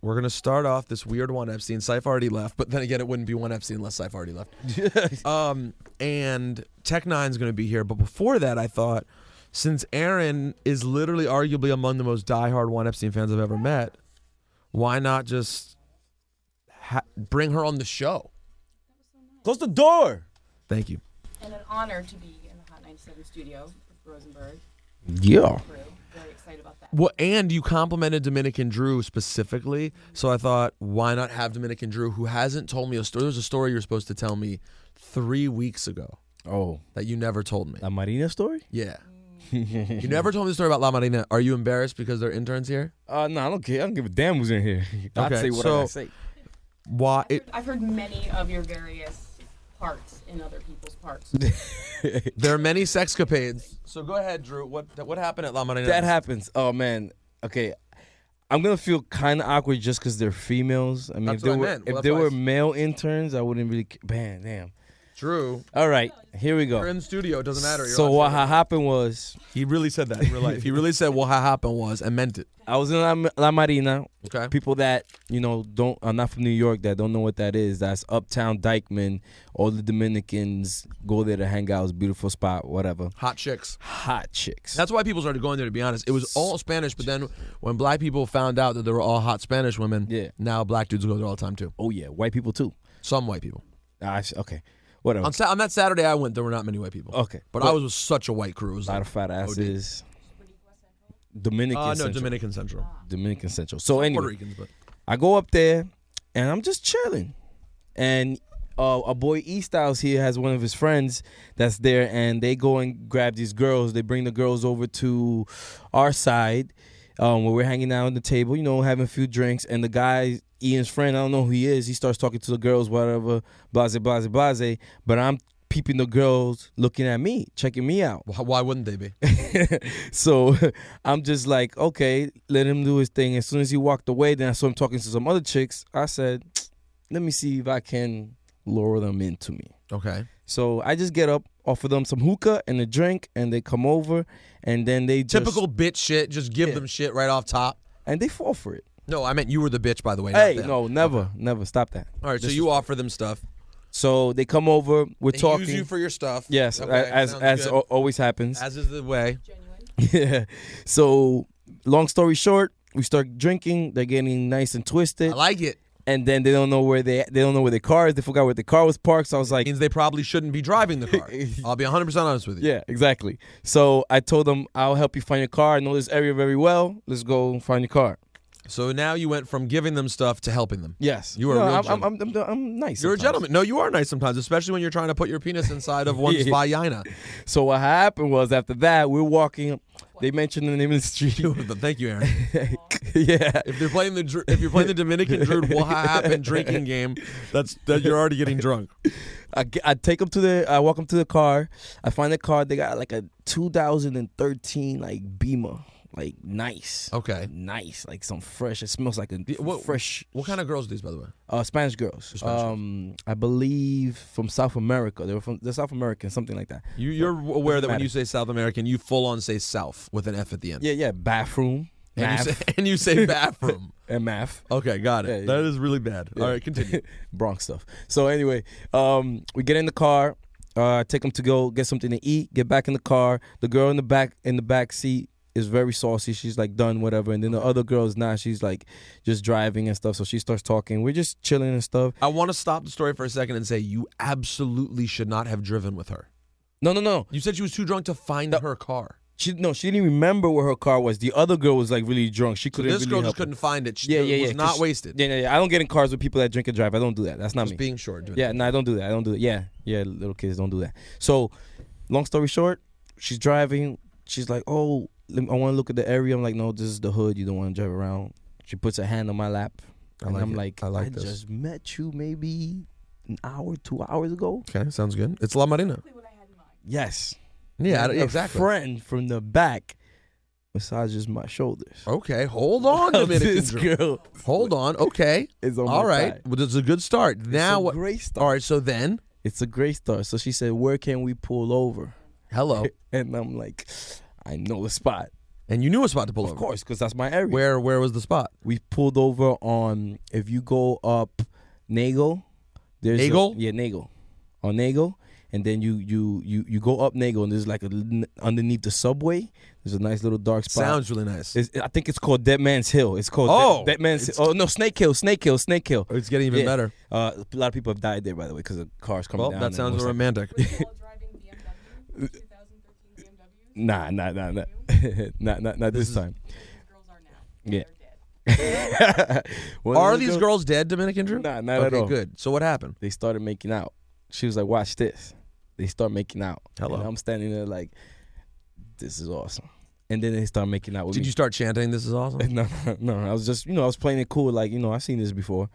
We're going to start off this weird one Epstein. Syph already left, but then again, it wouldn't be one Epstein unless Syph already left. And Tech Nine's going to be here. But before that, I thought, since Aaron is literally arguably among the most diehard one Epstein fans I've ever met, why not just bring her on the show? Close the door. Thank you. And an honor to be in the Hot 97 studio with Rosenberg. Yeah. Very excited about that. Well, and you complimented Dominican Drew specifically, so I thought, why not have Dominican Drew, who hasn't told me a story. There was a story you were supposed to tell me 3 weeks ago. Oh. That you never told me. La Marina story? Yeah. You never told me the story about La Marina. Are you embarrassed because they're interns here? No, I don't care. I don't give a damn who's in here. I'd say what I say. Why? I've heard many of your various parts in other people's parts. There are many sexcapades. So go ahead, Drew. What happened at La Marina? That happens. Oh, man. Okay. I'm going to feel kind of awkward just because they're females. I mean, That's what I meant. if there were male interns, I wouldn't really man, damn. Drew. All right, here we go. You're in the studio. It doesn't matter. So what happened was... He really said that in real life. He really said what happened was and meant it. I was in La Marina. Okay. People that, are not from New York, that don't know what that is, that's uptown Dykeman. All the Dominicans go there to hang out. It's a beautiful spot, whatever. Hot chicks. Hot chicks. That's why people started going there, to be honest. It was all Spanish, but then when black people found out that there were all hot Spanish women, now black dudes go there all the time, too. Oh, yeah. White people, too. Some white people. Okay. Whatever. On that Saturday I went, there were not many white people. Okay. But I was with such a white crew. It was a lot of fat asses. Dominican Central. No, Dominican Central. Dominican Central. So anyway, Puerto Ricans, but I go up there, and I'm just chilling. And our boy E-Styles here has one of his friends that's there, and they go and grab these girls. They bring the girls over to our side where we're hanging out on the table, having a few drinks. And the guy, Ian's friend, I don't know who he is. He starts talking to the girls, whatever, blase, blase, blase. But I'm peeping the girls looking at me, checking me out. Why wouldn't they be? So I'm just like, okay, let him do his thing. As soon as he walked away, then I saw him talking to some other chicks. I said, let me see if I can lure them into me. Okay. So I just get up, offer them some hookah and a drink, and they come over, and then they just... Typical bitch shit, just give them shit right off top. And they fall for it. No, I meant you were the bitch, by the way. Hey, not them. no, never, never. Stop that. All right, so you offer them stuff. So they come over, we're they talking. Use you for your stuff. Yes, okay, as always happens. As is the way. Genuine. Yeah. So long story short, we start drinking. They're getting nice and twisted. I like it. And then they don't know where their car is. They forgot where the car was parked. So I was like, means they probably shouldn't be driving the car. I'll be 100% honest with you. Yeah, exactly. So I told them, I'll help you find your car. I know this area very well. Let's go find your car. So now you went from giving them stuff to helping them. Yes. You are a real gentleman. I'm nice. You're sometimes. a gentleman. No, you are nice sometimes, especially when you're trying to put your penis inside of one's vagina. So what happened was after that, we're walking. They mentioned the name of the street. Thank you, Aaron. Yeah. If you're playing the Dominican Drew what happened drinking game, that you're already getting drunk. I walk them to the car. I find the car. They got like a 2013 like Beamer. Like nice. Okay. Nice. Like some fresh. It smells like fresh. What kind of girls are these, by the way? Spanish girls. I believe from South America. They're South American, something like that. You're aware that when you say South American, you full on say South with an F at the end. Yeah. Bathroom. And you say bathroom. And math. Okay, got it. Yeah. That is really bad. Yeah. All right, continue. Bronx stuff. So anyway, we get in the car. Take them to go get something to eat. Get back in the car. The girl in the back seat is very saucy. She's like done whatever, and then the other girl is not. She's like just driving and stuff. So she starts talking. We're just chilling and stuff. I want to stop the story for a second and say you absolutely should not have driven with her. No. You said she was too drunk to find her car. She didn't remember where her car was. The other girl was like really drunk. She couldn't. This really girl help just couldn't find it. She was not wasted. Yeah. I don't get in cars with people that drink and drive. I don't do that. That's not just me. Being short. Yeah, no, I don't do that. I don't do it. Yeah, little kids don't do that. So, long story short, she's driving. She's like, oh, I want to look at the area. I'm like, no, this is the hood. You don't want to drive around. She puts her hand on my lap. And I'm like, I just met you maybe an hour, 2 hours ago. Okay, sounds good. It's La Marina. Yes. Yeah, and exactly. A friend from the back massages my shoulders. Okay, hold on, Dominican girl. Hold on. Okay. It's on all my right. thigh. Well, it's a good start. Now it's a great start. All right, so then. It's a great start. So she said, where can we pull over? Hello. And I'm like, I know the spot. And you knew a spot to pull over. Of course, because that's my area. Where was the spot? We pulled over on, if you go up Nagel. Nagel? Yeah, Nagel. On Nagel. And then you go up Nagel, and there's like underneath the subway, there's a nice little dark spot. Sounds really nice. I think it's called Dead Man's Hill. It's called Dead Man's Hill. Oh, no, Snake Hill. It's getting even better. A lot of people have died there, by the way, because of cars coming down. Well, that sounds romantic. Were you all driving BMW, 2013 BMWs? Not this time. These girls are now. Yeah. They're dead. Are these girls dead, Dominican Drew? Nah, not at all. Okay, good. So what happened? They started making out. She was like, watch this. They start making out. Hello. And I'm standing there like, this is awesome. And then they start making out with me. Did you start chanting, "This is awesome"? No. I was just, I was playing it cool. Like, I've seen this before.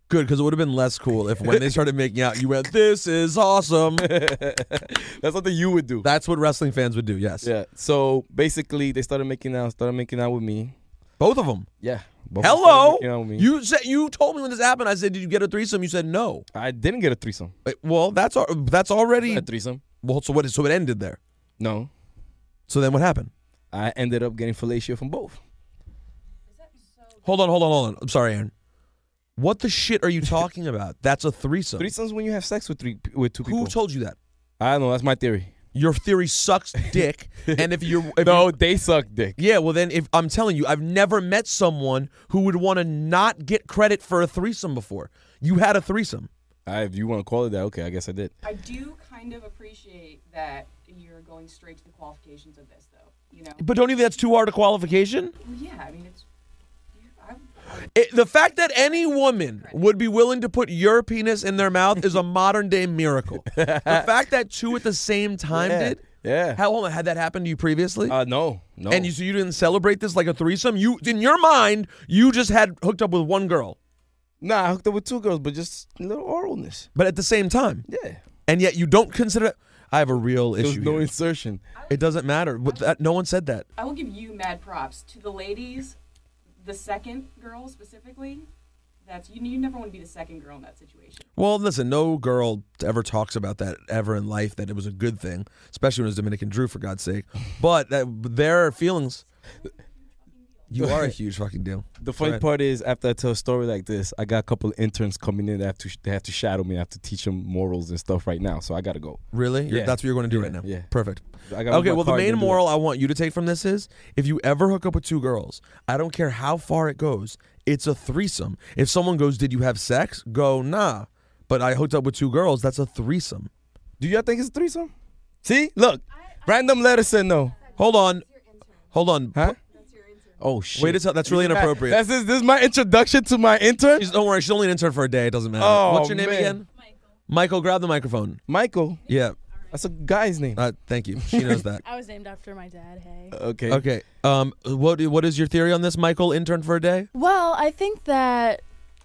Good, because it would have been less cool if when they started making out, you went, "This is awesome." That's something you would do. That's what wrestling fans would do, yes. Yeah. So basically, they started making out with me. Both of them. Yeah. Hello? Making out with me. You told me when this happened, I said, "Did you get a threesome?" You said no. I didn't get a threesome. Well, that's already A threesome? Well, so it ended there. No. So then what happened? I ended up getting fellatio from both. Hold on. I'm sorry, Aaron. What the shit are you talking about? That's a threesome. Threesomes when you have sex with two people. Who told you that? I don't know. That's my theory. Your theory sucks dick. And they suck dick. Yeah, well then, if I'm telling you, I've never met someone who would want to not get credit for a threesome before. You had a threesome. If you want to call it that, okay, I guess I did. I do kind of appreciate that you're going straight to the qualifications of this, though. But don't you think that's too hard a qualification? Well, yeah, I mean, it's. The fact that any woman would be willing to put your penis in their mouth is a modern day miracle. The fact that two at the same time did. Yeah. How long had that happened to you previously? No. And so you didn't celebrate this like a threesome? You, in your mind, you just had hooked up with one girl. Nah, I hooked up with two girls, but just a little oralness. But at the same time. Yeah. And yet you don't consider it. I have a real issue. There's no here. insertion. It doesn't matter. No one said that. I will give you mad props to the ladies. The second girl specifically, you never want to be the second girl in that situation. Well, listen, no girl ever talks about that ever in life, that it was a good thing, especially when it was Dominican Drew, for God's sake. But their feelings. You are a huge fucking deal. The funny part is, after I tell a story like this, I got a couple of interns coming in that have to shadow me. I have to teach them morals and stuff right now, so I got to go. Really? Yeah. That's what you're going to do right now? Yeah. Perfect. Okay, well, the main moral I want you to take from this is, if you ever hook up with two girls, I don't care how far it goes, it's a threesome. If someone goes, "Did you have sex?" Go, "Nah, but I hooked up with two girls." That's a threesome. Do y'all think it's a threesome? See? Look. Random letter said no. Hold on. Huh? Oh, shit. Wait, that's really inappropriate. This is my introduction to my intern? Don't worry, she's only an intern for a day. It doesn't matter. Oh, what's your name man. again? Michael, grab the microphone. Michael? Yeah. That's a guy's name. Thank you. She knows that. I was named after my dad, hey. Okay. What is your theory on this, Michael, intern for a day? Well, I think that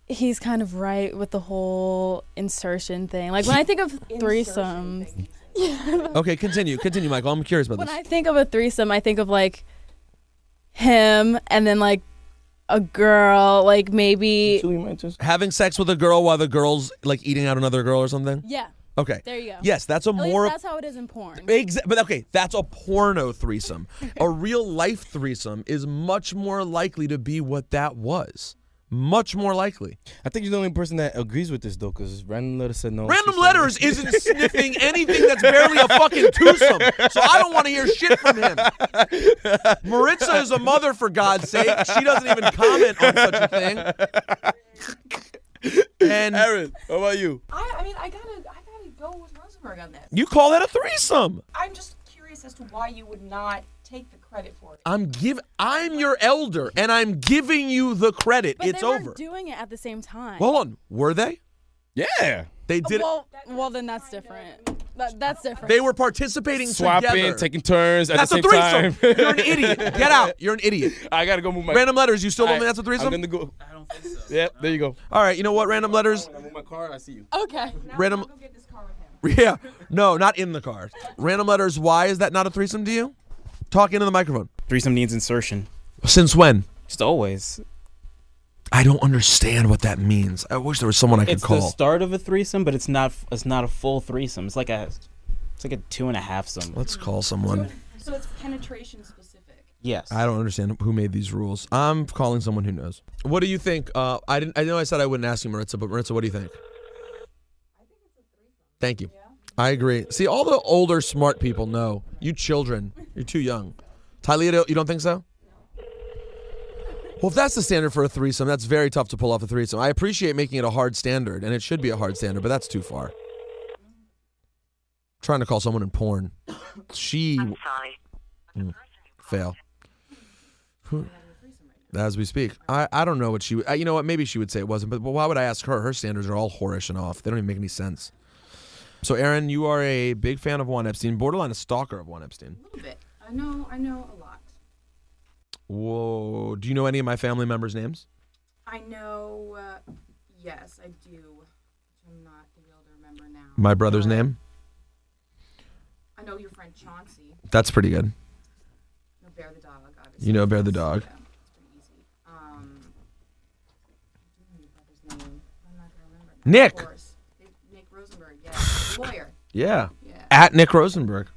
he's kind of right with the whole insertion thing. Like, when I think of threesomes... Okay, continue, Michael. I'm curious about when this. I think of a threesome, I think of, like, him and then, like, a girl, like, maybe... Having sex with a girl while the girl's, like, eating out another girl or something? Yeah. Okay. There you go. Yes, that's a At more... least that's how it is in porn. But okay, that's a porno threesome. A real life threesome is much more likely to be what that was. Much more likely. I think you're the only person that agrees with this, though, because Random Letter said no. Random Letters isn't sniffing anything that's barely a fucking twosome, so I don't want to hear shit from him. Maritza is a mother, for God's sake. She doesn't even comment on such a thing. And Aaron, how about you? I mean, I gotta go with Rosenberg on this. You call that a threesome? I'm just curious as to why you would not take the credit for it. I'm your elder, and I'm giving you the credit. But it's they over. weren't doing it at the same time. Hold on, were they? Yeah. They did. Well, then that's different. That's different. They were participating Swapping, together. taking turns at That's the a same threesome. time. You're an idiot. Get out. You're an idiot. I gotta go move my Random Letters, you still don't All think that's a threesome? I'm gonna go. I don't think so. Yep, there you go. All right, you know what, Random Letters? When I move my car, I see you. Okay. Random. I'll go get this car with him. Yeah. No, not in the car. Random Letters, why is that not a threesome to you? Talk into the microphone. Threesome needs insertion. Since when? Just always. I don't understand what that means. I wish there was someone I could It's call. the start of a threesome, but it's not a full threesome. It's like a 2.5-some. Let's call someone. So it's penetration specific. Yes. I don't understand who made these rules. I'm calling someone who knows. What do you think? I know I said I wouldn't ask you, Maritza, but Maritza, what do you think? I think it's a threesome. Thank you. Yeah. I agree. See, all the older, smart people know. You children, you're too young. Tylea, you don't think so? Well, if that's the standard for a threesome, that's very tough to pull off a threesome. I appreciate making it a hard standard, and it should be a hard standard, but that's too far. I'm trying to call someone in porn. I'm sorry. Fail. As we speak. I don't know what she would. You know what? Maybe she would say it wasn't, but why would I ask her? Her standards are all whorish and off. They don't even make any sense. So, Aaron, you are a big fan of Juan Epstein, borderline a stalker of Juan Epstein. A little bit. I know a lot. Whoa. Do you know any of my family members' names? I know, yes, I do. I'm not going to be able to remember now. My brother's name? I know your friend Chauncey. That's pretty good. No, Bear the dog, obviously. You know Bear the dog. Yeah, it's pretty easy. I do know your brother's name. I'm not going to remember. Nick. Of course. Nick Rosenberg, yeah. Lawyer. Yeah. Yeah. At Nick Rosenberg.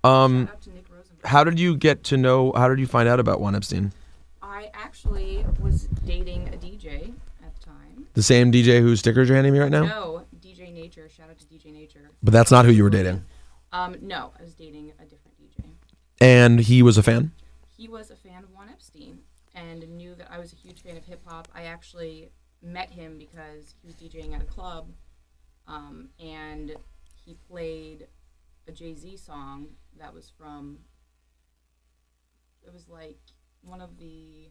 Shout out to Nick Rosenberg. How did you find out about Juan Epstein? I actually was dating a DJ at the time. The same DJ whose stickers you're handing me right now? No, DJ Nature. Shout out to DJ Nature. But that's not who you were dating. No, I was dating a different DJ. And he was a fan? He was a fan of Juan Epstein and knew that I was a huge fan of hip-hop. I actually met him because he was DJing at a club, and he played a Jay-Z song that was from, it was like one of the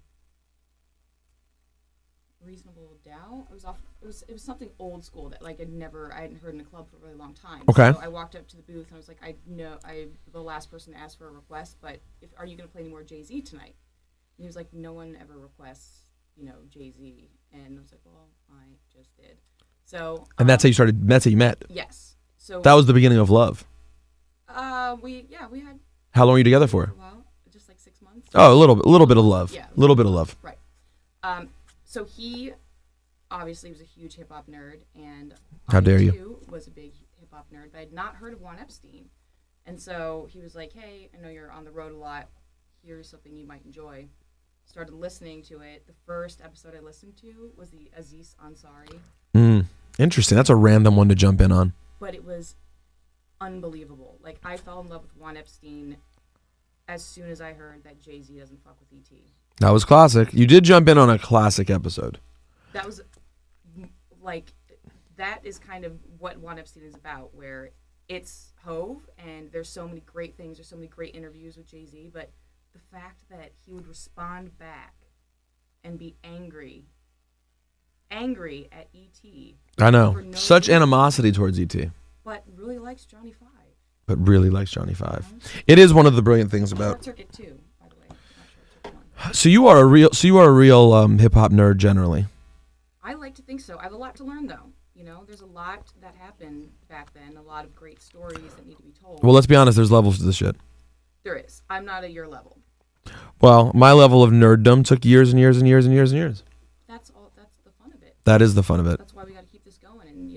Reasonable Doubt. It was something old school that like I hadn't heard in a club for a really long time. Okay. So I walked up to the booth and I was like, I'm the last person to ask for a request, but are you going to play any more Jay-Z tonight? And he was like, no one ever requests, Jay-Z. And I was like, well, I just did. So. And that's how you met? Yes. So. That was the beginning of love? We had. How long were you together for? A while, just like 6 months. Oh, a little bit of love. Yeah. A little bit of love. Right. So he obviously was a huge hip hop nerd, and How dare you? too was a big hip hop nerd, but I had not heard of Juan Epstein, and so he was like, "Hey, I know you're on the road a lot. Here's something you might enjoy." Started listening to it. The first episode I listened to was the Aziz Ansari. Interesting. That's a random one to jump in on. But it was unbelievable. Like I fell in love with Juan Epstein as soon as I heard that Jay-Z doesn't fuck with E.T. That was classic. You did jump in on a classic episode. That was, like, that is kind of what Juan Epstein is about, where it's Hove, and there's so many great things, there's so many great interviews with Jay-Z, but the fact that he would respond back and be angry at E.T. I know. No Such reason, animosity towards E.T. but really likes Johnny Five. It is one of the brilliant things about. Short Circuit 2, by the way. Not Short Circuit 1. So you are a real hip hop nerd generally. I like to think so. I have a lot to learn, though. There's a lot that happened back then, a lot of great stories that need to be told. Well, let's be honest. There's levels to this shit. There is. I'm not at your level. Well, my level of nerddom took years and years and years and years and years. That's the fun of it. That is the fun of it. That's why we got to keep this going and,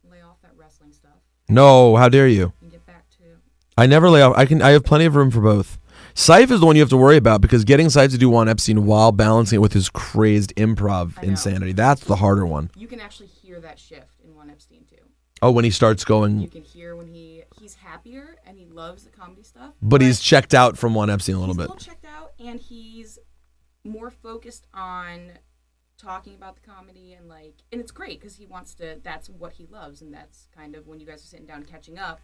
lay off that wrestling stuff No, how dare you? and get back to... I never lay off. I have plenty of room for both. Syph is the one you have to worry about because getting Syph to do Juan Epstein while balancing it with his crazed improv I know. insanity, that's the harder one. You can actually hear that shift in Juan Epstein, too. Oh, when he starts going... You can hear when he's happier and he loves the comedy stuff. But he's checked out from Juan Epstein a little bit. He's still checked out, and he's more focused on talking about the comedy and it's great because that's what he loves, and that's kind of when you guys are sitting down and catching up.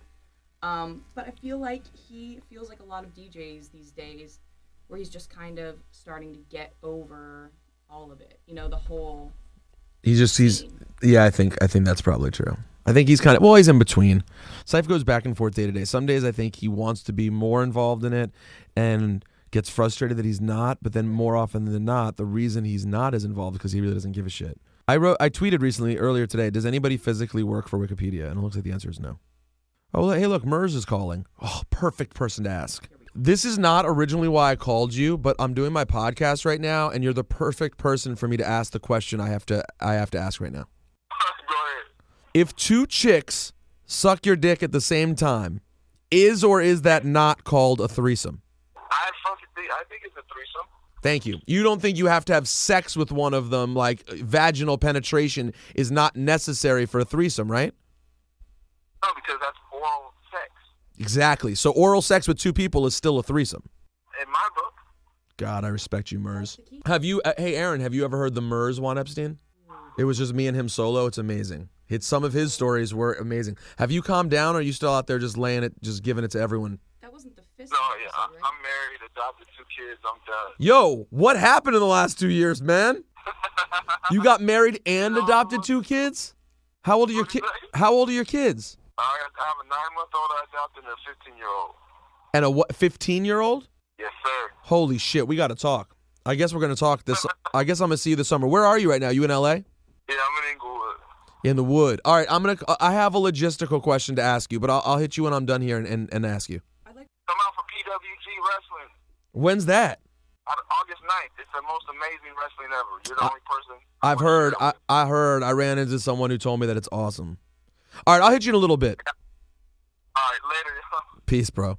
But I feel like he feels like a lot of DJs these days where he's just kind of starting to get over all of it. The whole... Yeah, I think that's probably true. I think he's he's in between. Syph goes back and forth day to day. Some days I think he wants to be more involved in it and gets frustrated that he's not, but then more often than not, the reason he's not as involved is because he really doesn't give a shit. I tweeted earlier today, does anybody physically work for Wikipedia? And it looks like the answer is no. Oh, hey, look, Mers is calling. Oh, perfect person to ask. This is not originally why I called you, but I'm doing my podcast right now, and you're the perfect person for me to ask the question I have to ask right now. Go ahead. If two chicks suck your dick at the same time, is or is that not called a threesome? I fucking think it's a threesome. Thank you. You don't think you have to have sex with one of them, like vaginal penetration is not necessary for a threesome, right? No, because that's oral sex. Exactly. So oral sex with two people is still a threesome. In my book. God, I respect you, Murs. Have you, hey, Aaron, have you ever heard the Murs Juan Epstein? It was just me and him solo. It's amazing. Some of his stories were amazing. Have you calmed down, or are you still out there just laying it, just giving it to everyone? That wasn't the fist. No, yeah, I'm married, adopted 2 kids. I'm done. Yo, what happened in the last 2 years, man? You got married and adopted 2 kids? How old are your kids? How old are your kids? I have a 9-month-old I adopted and a 15-year-old. And a what? 15-year-old? Yes, sir. Holy shit, we got to talk. I guess we're gonna talk this. I guess I'm gonna see you this summer. Where are you right now? You in LA? Yeah, I'm in Inglewood. In the wood. All right, I have a logistical question to ask you, but I'll hit you when I'm done here and ask you. Come out for PWG Wrestling. When's that? August 9th. It's the most amazing wrestling ever. You're the only person. I've heard. I heard. I ran into someone who told me that it's awesome. All right, I'll hit you in a little bit. All right, later. Peace, bro.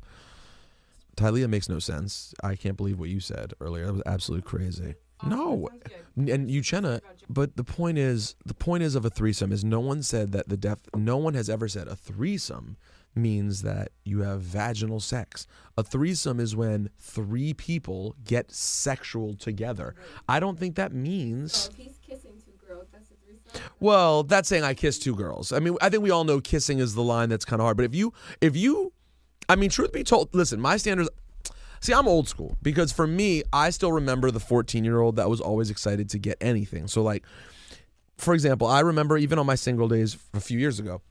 Tylea makes no sense. I can't believe what you said earlier. That was absolutely crazy. No, and Uchenna. But the point is of a threesome is no one said that no one has ever said a threesome means that you have vaginal sex. A threesome is when 3 people get sexual together. I don't think that means. So if he's kissing 2 girls, that's a threesome. Well, that's saying I kissed 2 girls. I mean, I think we all know kissing is the line that's kind of hard. But if you, I mean, truth be told, listen, my standards. See, I'm old school because for me, I still remember the 14-year-old that was always excited to get anything. So, like, for example, I remember even on my single days a few years ago,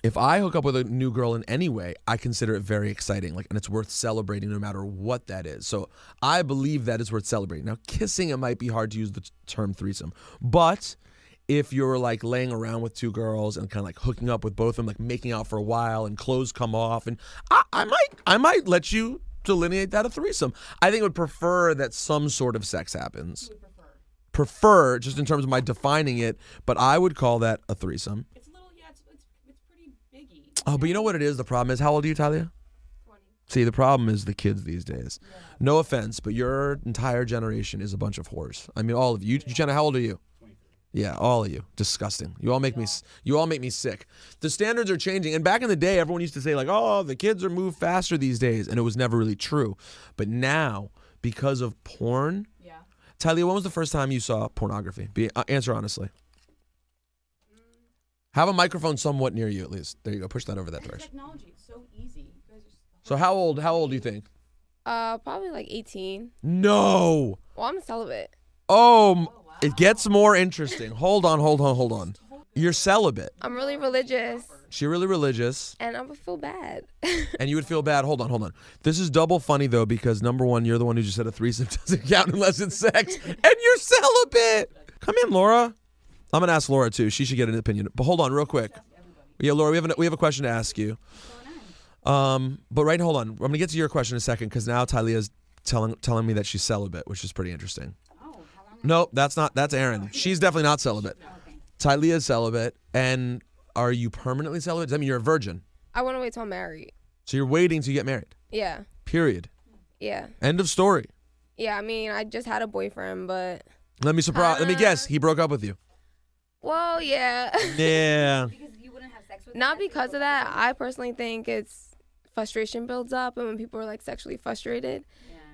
if I hook up with a new girl in any way, I consider it very exciting, like, and it's worth celebrating no matter what that is. So I believe that is worth celebrating. Now, kissing, it might be hard to use the term threesome, but if you're like laying around with 2 girls and kind of like hooking up with both of them, like making out for a while and clothes come off, and I might let you delineate that a threesome. I think I would prefer that some sort of sex happens. Prefer just in terms of my defining it, but I would call that a threesome. It's a little, yeah, it's pretty biggie. Oh, but you know what it is? The problem is, how old are you, Talia? 20. See, the problem is the kids these days. Yeah. No offense, but your entire generation is a bunch of whores. I mean, all of you. Jenna, how old are you? 23. Yeah, all of you. Disgusting. You all make me sick. The standards are changing. And back in the day, everyone used to say like, "Oh, the kids are moved faster these days," and it was never really true. But now, because of porn, Talia, when was the first time you saw pornography? Answer honestly. Have a microphone somewhat near you, at least. There you go. Push that over that direction. Technology, it's so easy. You guys are So how old do you think? Probably like 18. No. Well, I'm celibate. Oh, wow. It gets more interesting. Hold on. You're celibate. I'm really religious. She's really religious. And I would feel bad. And you would feel bad. Hold on. This is double funny, though, because number one, you're the one who just said a threesome doesn't count unless it's sex. And you're celibate. Come in, Laura. I'm going to ask Laura, too. She should get an opinion. But hold on real quick. Yeah, Laura, we have a question to ask you. But hold on. I'm going to get to your question in a second because now Tylea's telling me that she's celibate, which is pretty interesting. No, that's Aaron. She's definitely not celibate. Tylea is celibate. And are you permanently celibate? Does that mean you're a virgin? I want to wait till I'm married. So you're waiting to get married? Yeah. Period. Yeah. End of story. Yeah, I mean, I just had a boyfriend, but... Let me guess. He broke up with you. Well, yeah. Yeah. Because you wouldn't have sex with him? Not because of that. I personally think it's frustration builds up, and when people are like sexually frustrated,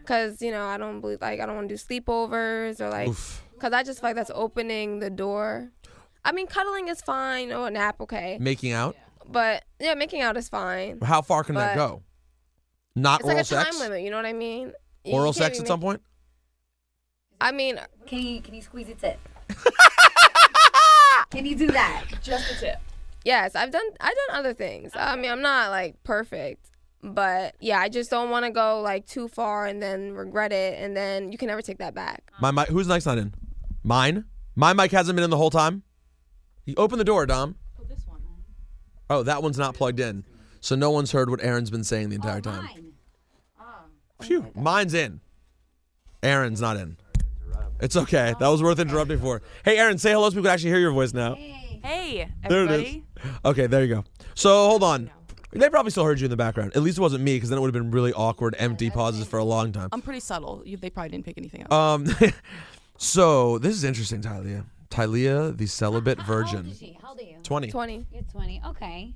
because I don't believe I don't want to do sleepovers or like, because I just feel like that's opening the door. I mean, cuddling is fine or a nap, okay. Making out? But yeah, making out is fine. How far can that go? Not oral sex? It's like a time limit, you know what I mean? Oral sex at some point? I mean, can you squeeze a tip? Can you do that? Just a tip. Yes, I've done other things. I mean, I'm not like perfect, but yeah, I just don't want to go like too far and then regret it, and then you can never take that back. My mic, who's next not in? Mine? My mic hasn't been in the whole time? You open the door, Dom. Oh, this one. Oh, that one's not plugged in. So no one's heard what Aaron's been saying the entire time. Mine. Phew, mine's in. Aaron's not in. It's okay. That was worth interrupting for. Hey, Aaron, say hello so we can actually hear your voice now. Hey. Hey, There everybody. it is. Okay, there you go. So hold on. They probably still heard you in the background. At least it wasn't me, because then it would have been really awkward, empty pauses for a long time. I'm pretty subtle. They probably didn't pick anything up. So this is interesting, Tylea. Tylea, the celibate virgin. How old is she? How old are you? 20. 20. You're 20. Okay.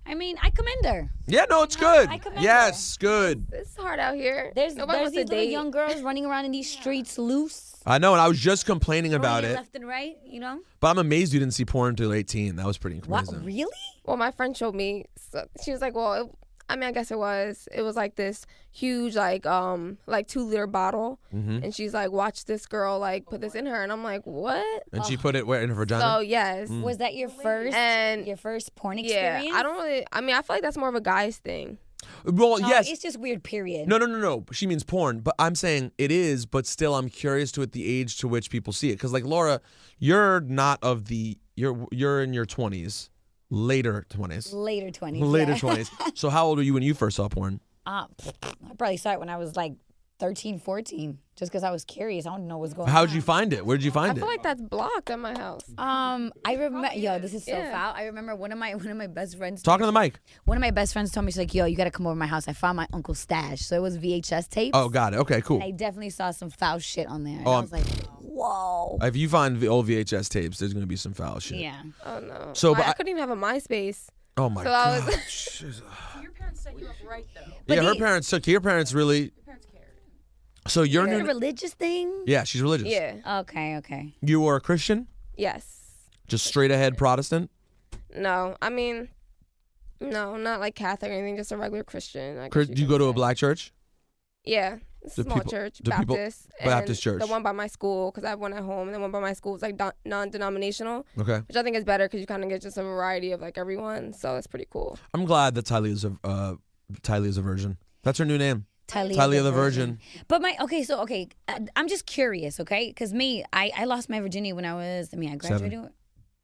I mean, I commend her. Yeah, no, it's good. I commend Yes, good. It's hard out here. There's Nobody wants to these little date. young girls running around in these streets loose. I know, and I was just complaining about running it. left and right, you know? But I'm amazed you didn't see porn until 18. That was pretty What? amazing. Really? Well, my friend showed me. So she was like, "Well, I guess it was. It was like this huge, like 2-liter bottle." And she's like, "Watch this girl like put this in her," and I'm like, "What?" And she put it where, in her vagina? So yes, Was that your first porn yeah. experience? I don't really. I mean, I feel like that's more of a guy's thing. Well, No, yes. It's just weird, period. No. She means porn, but I'm saying it is, but still I'm curious to at the age to which people see it. Because, like, Laura, you're not of the, you're in your 20s, later 20s. Later 20s. Later yeah. 20s. So how old were you when you first saw porn? I probably saw it when I was like 13, 14, just because I was curious. I don't know what's going on. How'd you find it? Where'd you I find feel it? like that's blocked at my house. I remember, this is so Yeah. foul. I remember one of my best friends. Talking to the mic. One of my best friends told me, she's like, "Yo, you gotta come over to my house. I found my uncle's stash." So it was VHS tapes. Oh, got it. Okay, cool. And I definitely saw some foul shit on there. And Oh, I was like, whoa. If you find the old VHS tapes, there's going to be some foul shit. Yeah. Oh no. So, I but couldn't even have a MySpace. oh my So I God. was- Your parents set you up right, though. Yeah, her parents took, your parents really, Your parents cared. so you're Is it a new. religious thing? Yeah, she's religious. Yeah. Okay. You were a Christian? Yes. Just straight ahead Protestant? No. I mean, no, not like Catholic or anything. Just a regular Christian. I Do guess you could go to a say. black church? Yeah. It's a Do small people- church, do people- Baptist. Baptist church. The one by my school, because I have one at home, and the one by my school is like non-denominational, Okay. which I think is better because you kind of get just a variety of like everyone. So it's pretty cool. I'm glad that Tylea's a virgin. That's her new name. Tylea the Virgin. But I'm just curious, okay? Because I lost my virginity when I graduated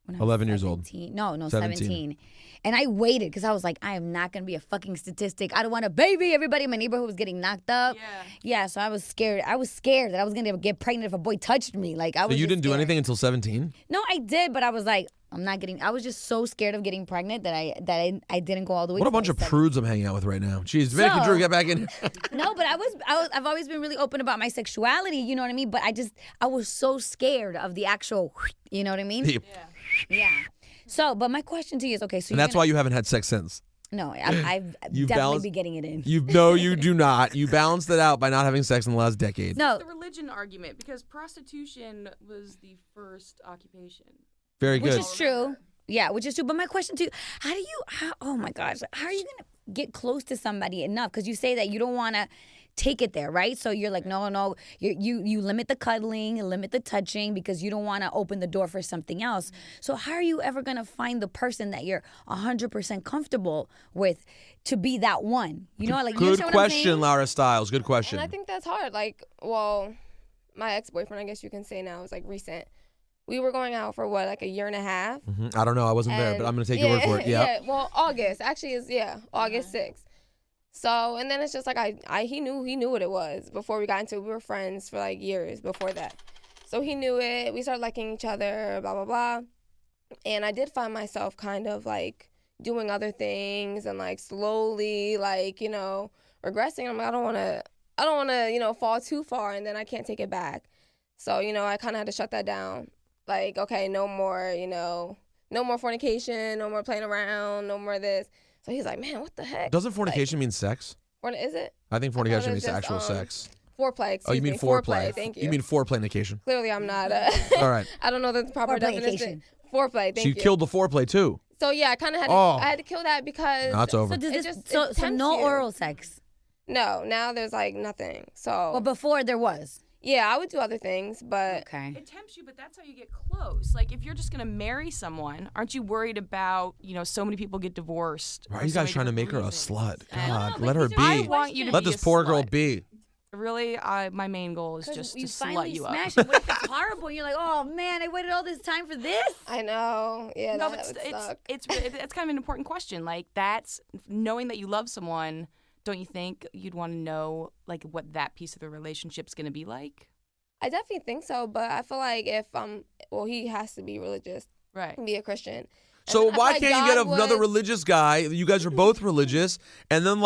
when I was 11 years old. 17. No, 17. 17. And I waited because I was like, I am not going to be a fucking statistic. I don't want a baby. Everybody in my neighborhood was getting knocked up. Yeah, so I was scared. I was scared that I was going to get pregnant if a boy touched me. Like, I was So you just didn't do scared. anything until 17? No, I did, but I was like, I was just so scared of getting pregnant that I didn't go all the way. What a till bunch I of was prudes I'm hanging out with right now. Jeez, Dominican So- Drew, get back in here. No, but I've always been really open about my sexuality, you know what I mean? But I was so scared of the actual, you know what I mean? Yeah. So, but my question to you is, okay, so And that's why you haven't had sex since. No, I've You've definitely balanced- be getting it in. No, you do not. You balanced it out by not having sex in the last decade. No, The religion argument, because prostitution was the first occupation. Very which good. is true. Yeah, which is true. But my question to you, oh my gosh, how are you going to get close to somebody enough? Because you say that you don't want to take it there, right? So you're like, no, you limit the cuddling, you limit the touching because you don't want to open the door for something else. So how are you ever going to find the person that you're 100% comfortable with to be that one? You know, like, you Good understand what I'm question, saying? Laura Stiles. Good question. And I think that's hard. Like, well, my ex-boyfriend, I guess you can say now, is like recent. We were going out for what, like a year and a half? I don't know. I wasn't there, but I'm going to take your word for it. Yeah. Well, August. Actually, August 6th. So, and then it's just like he knew what it was before we got into it. We were friends for like years before that. So he knew it. We started liking each other, blah, blah, blah. And I did find myself kind of like doing other things and like slowly like, regressing. I'm like, I don't want to, fall too far and then I can't take it back. So, I kind of had to shut that down. Like, okay, no more, no more fornication, no more playing around, no more this. So he's like, man, what the heck? Doesn't fornication mean sex? Is it? I think fornication it means was just, actual sex. Foreplay, excuse Oh, you mean me. foreplay. Thank you. You mean foreplay-nication. Clearly, I'm not. All right. I don't know the proper definition. Foreplaycation. Foreplay, thank So you killed the foreplay, too. So, yeah, I kind of had Oh. I had to kill that because. Now it's over. So does It this, just- so it so tempts no you. oral sex? No, now there's like nothing. So. Well, before there was. Yeah, I would do other things, but. Okay. It tempts you, but that's how you get close. Like, if you're just going to marry someone, aren't you worried about, so many people get divorced? Why for are you so guys many trying to different make her a reasons? slut? And- God, No, let but her these are- I be. want you to Let be this a poor girl slut. be. Really, my main goal is just to you slut finally you up. smash it. What if it's horrible? You're like, oh man, I waited all this time for this. I know. Yeah, No, that but would suck. it's kind of an important question. Like, that's knowing that you love someone. Don't you think you'd want to know like what that piece of the relationship's going to be like? I definitely think so, but I feel like if he has to be religious, Right. and be a Christian. So then I why feel can't like you get God another would- religious guy? You guys are both religious, and then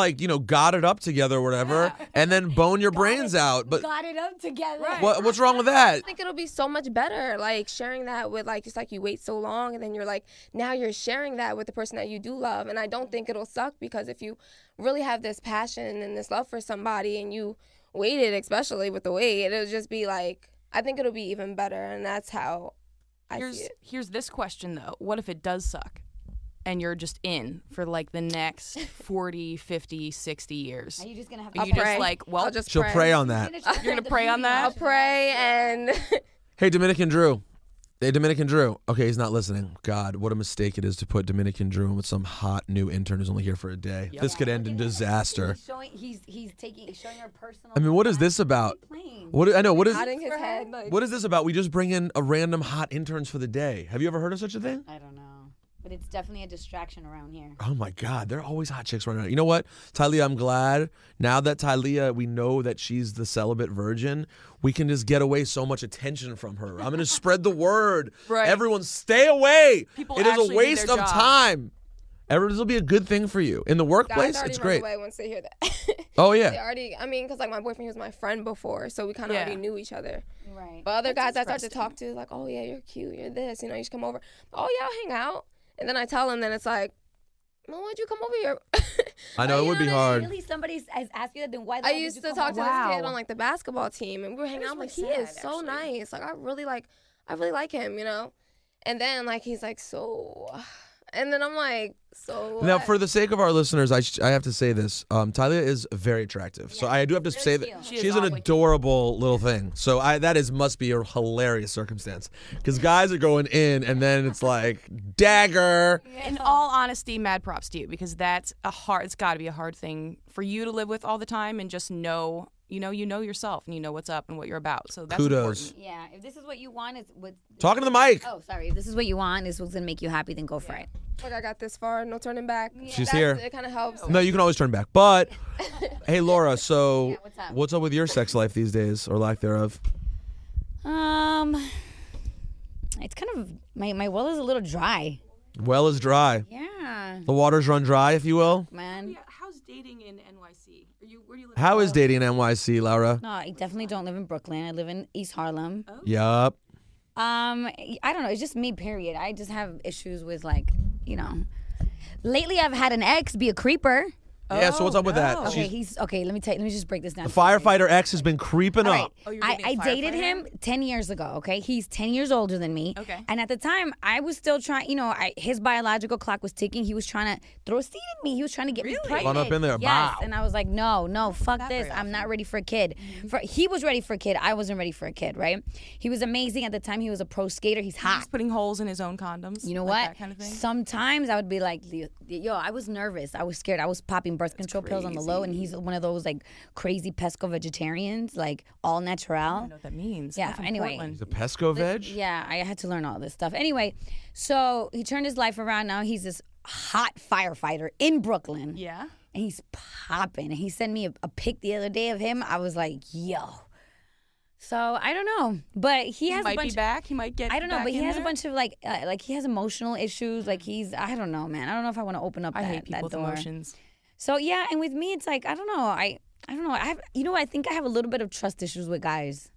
got it up together or whatever, and then bone your brains out. But Got it up together. what's wrong with that? I think it'll be so much better, like sharing that with like just like you wait so long and then you're like now you're sharing that with the person that you do love, and I don't think it'll suck because if you really have this passion and this love for somebody and you waited, especially with the wait, it'll just be like I think it'll be even better, and that's how I see it. Here's this question though: what if it does suck, and you're just in for like the next 40, 50, 60 years? Are you just gonna have Are to you pray. just like, well, I'll just She'll pray on that. You're gonna pray on that? I'll pray and Hey, Dominican Drew. Hey, Dominican Drew. Okay, he's not listening. God, what a mistake it is to put Dominican Drew in with some hot new intern who's only here for a day. This could end in disaster. He's showing her personal. I mean, what is this about? Plane. What is nodding his head. Like, what is this about? We just bring in a random hot interns for the day. Have you ever heard of such a thing? I don't know, but it's definitely a distraction around here. Oh my God, there are always hot chicks running around. You know what, Talia, I'm glad now that Talia, we know that she's the celibate virgin, we can just get away so much attention from her. I'm going to spread the word. Right. Everyone stay away. People It is actually a do waste their of job. time. This will be a good thing for you. In the guys workplace, already it's run great. away once they hear that. Oh, They yeah. already, I mean, because like my boyfriend, he was my friend before, so we kind of Yeah. already knew each other. Right. But other guys I start to interesting. talk to, like, oh yeah, you're cute, you're this, you should come over. Oh yeah, I'll hang out. And then I tell him, then it's like, well, why'd you come over here? I know, it would be hard. Really, somebody has asked you that. Then why? the I hell did used you to come talk to over? this kid on like the basketball team, and we were hanging out. I'm like, he is so nice. Like I really like him, And then like he's like so, and then I'm like so. Now, what? for the sake of our listeners, I have to say this. Talia is very attractive. So I do have to say that cute. She is she's an awfully cute. adorable little thing. So must be a hilarious circumstance. Because guys are going in and then it's like, dagger. In all honesty, mad props to you because it's got to be a hard thing for you to live with all the time and just know, you know yourself and you know what's up and what you're about. So that's Kudos. important. Yeah, if this is what you want, it's what. Talking to the mic. Oh, sorry. If this is what you want, is what's gonna make you happy, then go for it. Like I got this far, no turning back. She's here. It kind of helps. No, you can always turn back. But, hey, Laura, so Yeah, what's up with your sex life these days or lack thereof? It's kind of my well is a little dry. Well is dry. Yeah, The waters run dry, if you will. man. Yeah, how's dating in NYC? Where do you live? How is dating in NYC, Laura? No, I definitely don't live in Brooklyn. I live in East Harlem. Yup. I don't know. It's just me. Period. I just have issues with lately I've had an ex be a creeper. Yeah, so what's up with that? Okay, She's- Let me just break this down. the firefighter X has been creeping All right. up. Oh, you're I dating a dated firefighter? him 10 years ago, okay? He's 10 years older than me. Okay. And at the time, I was still trying, his biological clock was ticking. He was trying to throw a seed at me. He was trying to get me pregnant. Run up in there, Yes. bow. And I was like, no, fuck Not this. very I'm not often. ready for a kid. He was ready for a kid. I wasn't ready for a kid, right? He was amazing. At the time, he was a pro skater. He's hot. He's putting holes in his own condoms. You know like what? That kind of thing. Sometimes I would be like, yo, I was nervous. I was scared. I was popping birth control pills on the low, and he's one of those like crazy pesco vegetarians, like all I natural. don't know what that means. Yeah, I'm from anyway. Portland. The pesco veg? Yeah, I had to learn all this stuff. Anyway, so he turned his life around. Now he's this hot firefighter in Brooklyn. Yeah. And he's popping. And he sent me a pic the other day of him. I was like, yo. So I don't know. But he has might a bunch be back. He might get. I don't know, back but he in has a there. bunch of like he has emotional issues. Like I don't know, man. I don't know if I want to open up I that, hate people that with door. emotions. So yeah, and with me, it's like I don't know. I don't know. I think I have a little bit of trust issues with guys.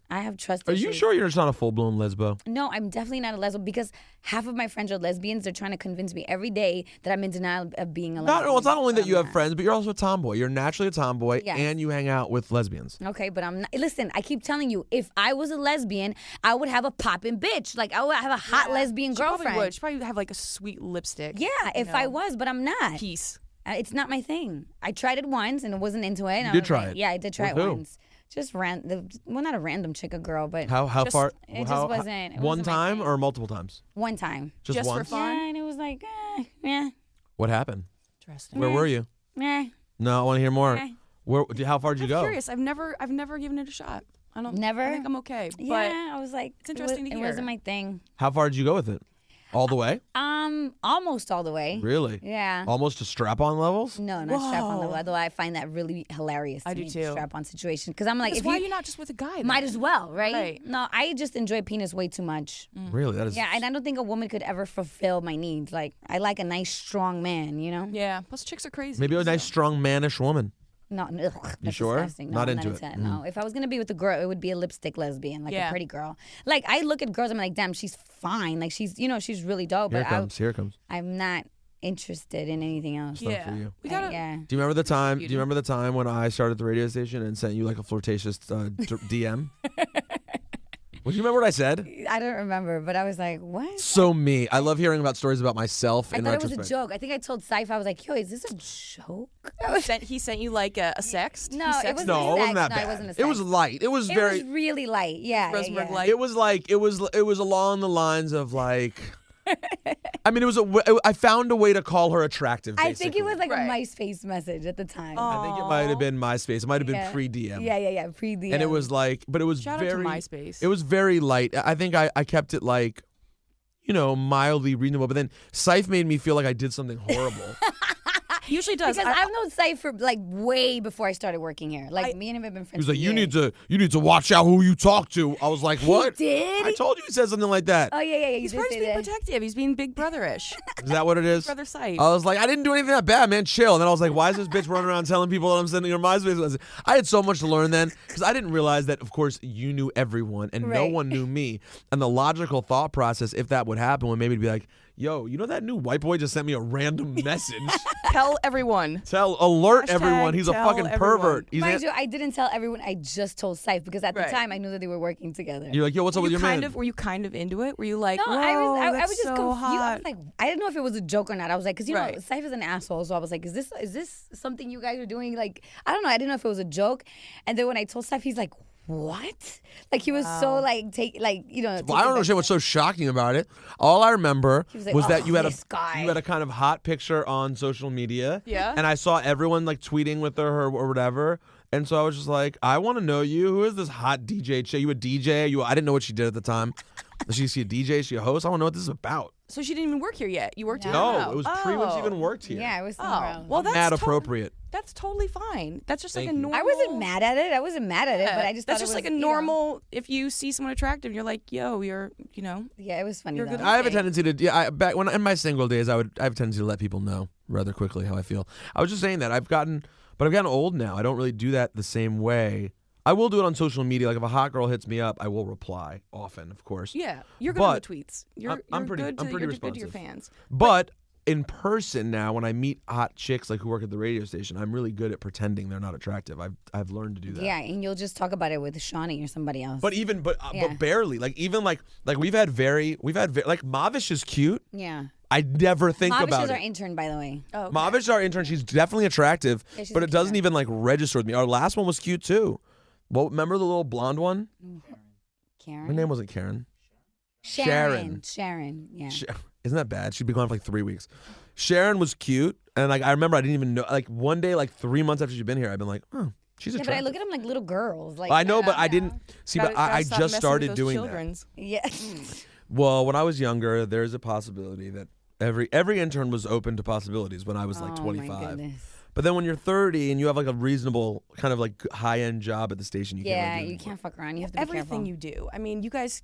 I have trust Are issues. you sure you're just not a full-blown lesbo? No, I'm definitely not a lesbian because half of my friends are lesbians. They're trying to convince me every day that I'm in denial of being a lesbian. No, it's not only but that you I'm have friends, but you're also a tomboy. You're naturally a tomboy, Yes. and you hang out with lesbians. Okay, but I'm not. Listen, I keep telling you, if I was a lesbian, I would have a poppin' bitch. Like I would have a hot lesbian She probably girlfriend. would. She probably have like a sweet lipstick. Yeah, if I was, but I'm not. Piece. It's not my thing. I tried it once and it wasn't into it. and You I did was try like- it? Yeah, I did try With it who? once. Just not a random chick, a girl, but How Just- far? it just how- wasn't- it one wasn't my time thing. or multiple times? one time. Just Just for once. fun? Yeah, and it was like, yeah, What happened? Interesting. Where were you? yeah. No, I want to hear more. Eh. How far did you I'm go? curious. I've never given it a shot. I Never? think I'm okay. But Yeah, I was like, it's interesting to it hear. wasn't my thing. How far did you go with it? All the way? Almost all the way. Really? Yeah. Almost to strap-on levels? No, not strap-on level. Although I find that really hilarious. I do too. Strap-on situation, because I'm like, That's why you're not just with a guy. Then? might as well, right? Right. No, I just enjoy penis way too much. Really? That is. Yeah, and I don't think a woman could ever fulfill my needs. Like, I like a nice, strong man, you know? Yeah. Plus, chicks are crazy. Maybe a nice, strong, mannish woman. No, that's sure? disgusting. No, Not I'm into it. that. No, if I was gonna be with a girl, it would be a lipstick lesbian, like Yeah. a pretty girl. Like, I look at girls, I'm like, damn, she's fine. Like, she's, she's really dope. Here it But comes. Here it comes. I'm not interested in anything else. Not for you. We gotta. Yeah. Do you remember the time? Do you remember the time when I started the radio station and sent you like a flirtatious DM? Would you remember what I said? I don't remember, but I was like, what? So me. I love hearing about stories about myself. I in thought it was retrospect. a joke. I think I told Syph, I was like, yo, is this a joke? He sent you like a sext. No, He it sexted wasn't No, it wasn't that No, bad. it wasn't a It was sex. light. It was It very. was really light. Yeah. Rosenberg yeah. light. It was like it was along the lines of like. I mean, I found a way to call her attractive. I think it was like Right. a MySpace message at the time. I think it might have been MySpace. It might have been pre-DM. Yeah. Pre-DM. And it was like, but it was Shout out to very. MySpace. It was very light. I think I kept it like, mildly reasonable. But then Syph made me feel like I did something horrible. He usually does. Because I've known Syph for like way before I started working here. Like me and him have been He friends. was like, for you years. need to watch out who you talk to. I was like, what? did? I told you he said something like that. Oh yeah. You He's did probably say being that. protective. He's being big brotherish. Is that what it is? Brother sight. I was like, I didn't do anything that bad, man. Chill. And then I was like, why is this bitch running around telling people that I'm sending her MySpace message? I had so much to learn then because I didn't realize that, of course, you knew everyone and no Right. one knew me. And the logical thought process, if that would happen, would maybe be like, yo, that new white boy just sent me a random message. Tell everyone. Alert Hashtag everyone. He's a tell fucking everyone. pervert. Mind you, I didn't tell everyone. I just told Syph because at the Right. time I knew that they were working together. You're like, yo, what's up with your man? Were you kind of into it? Were you like, No, whoa, I that's was just so confused. I hot. was like, I didn't know if it was a joke or not. I was like, because Right. Syph is an asshole, so I was like, is this something you guys are doing? Like, I don't know. I didn't know if it was a joke. And then when I told Syph, he's like, what? Like he was so like Well, I don't understand what's so shocking about it. All I remember was like, was that "Oh, you had this guy." a kind of hot picture on social media. Yeah. And I saw everyone like tweeting with her or whatever. And so I was just like, I want to know you. Who is this hot DJ chick? You a DJ? I didn't know what she did at the time. Is she a DJ? Is she a host? I want to know what this is about. So she didn't even work here yet. You worked here? No, it was pre when she even worked here. Yeah, I was somewhere else. Well, that's Mad appropriate. That's totally fine. That's just Thank like a you. normal. I wasn't mad at it. But I just that's thought just it was, like a normal. If you see someone attractive, you're like, yo, you're. Yeah, it was funny. You're though. good. I have a Okay. tendency to back when in my single days I have a tendency to let people know rather quickly how I feel. I was just saying that I've gotten old now. I don't really do that the same way. I will do it on social media. Like if a hot girl hits me up, I will reply often, of course. Yeah, you're good on the But tweets. You're I'm pretty good to, pretty you're responsive. good to your fans. But in person now, when I meet hot chicks like who work at the radio station, I'm really good at pretending they're not attractive. I've learned to do that. Yeah, and you'll just talk about it with Shawnee or somebody else. But Yeah. barely. Like even like we've had very like Mavish is cute. yeah. I never think Mavish about is our it. intern, by the way. Oh, okay. Mavish is our intern. She's definitely attractive, Yeah, she's but a it doesn't cute even like register with me. Our last one was cute too. Well, remember the little blonde one? Karen. Her name wasn't Karen. Sharon. Yeah. Isn't that bad? She'd be gone for like 3 weeks. Sharon was cute, and like I remember I didn't even know. Like one day, like 3 months after she'd been here, I've been like, oh, she's Yeah, attractive. but I look at them like little girls. Like I know, but I didn't see. Gotta- But I gotta stop just messing started with those doing children's. Yeah. that. Well, when I was younger, there's a possibility that every intern was open to possibilities when I was like Oh, my 25. goodness. But then when you're 30 and you have like a reasonable kind of like high end job at the station, you Yeah, can't. Really do you anymore. can't fuck around. You have to be Everything careful. you do. I mean, you guys.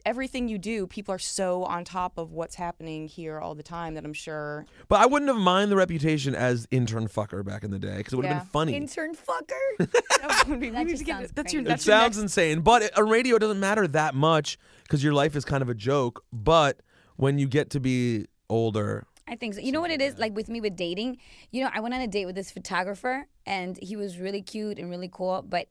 Everything you do, people are so on top of what's happening here all the time that I'm sure. But I wouldn't have mind the reputation as intern fucker back in the day because it would have Yeah. been funny. Intern fucker. That would be- That we just need to get- sounds that's your. crazy. It That's your sounds next- insane, but on radio it doesn't matter that much because your life is kind of a joke. But when you get to be older, I think so. You know what it is? Like with me with dating, I went on a date with this photographer and he was really cute and really cool. But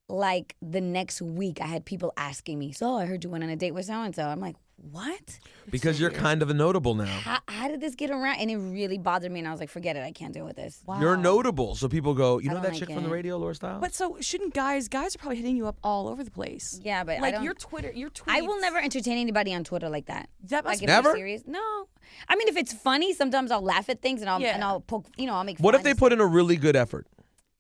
like the next week, I had people asking me, so I heard you went on a date with so-and-so. I'm like, what? because you're kind of a notable now. How did this get around? And it really bothered me. And I was like, forget it. I can't deal with this. You're notable, so people go, you I know don't that like chick from the it. radio, Laura Style? But so shouldn't guys are probably hitting you up all over the place. Yeah, but I Like don't. your Twitter, your tweets. I will never entertain anybody on Twitter like that. That must Like if Never? they're serious. No. I mean, if it's funny, sometimes I'll laugh at things and I'll Yeah. poke. I'll make. What if fun they and put in a really good effort?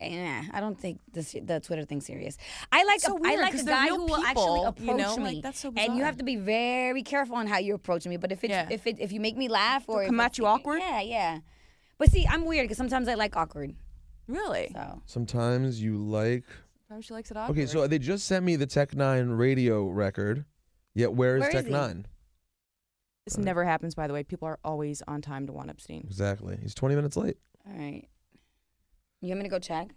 Yeah, I don't take the Twitter thing serious. I like so a weird, guy 'cause who they're real will actually people, approach you know? me. Like, that's so and you bizarre. have to be very careful on how you approach me. But if if you make me laugh or come if at you awkward? yeah. But see, I'm weird because sometimes I like awkward. Really? So Sometimes you like. Sometimes she likes it awkward. Okay, so they just sent me the Tech 9 radio record. Yet where is Tech he? 9? This never happens, by the way. People are always on time to want Epstein. Exactly. He's 20 minutes late. all right, you want me to go check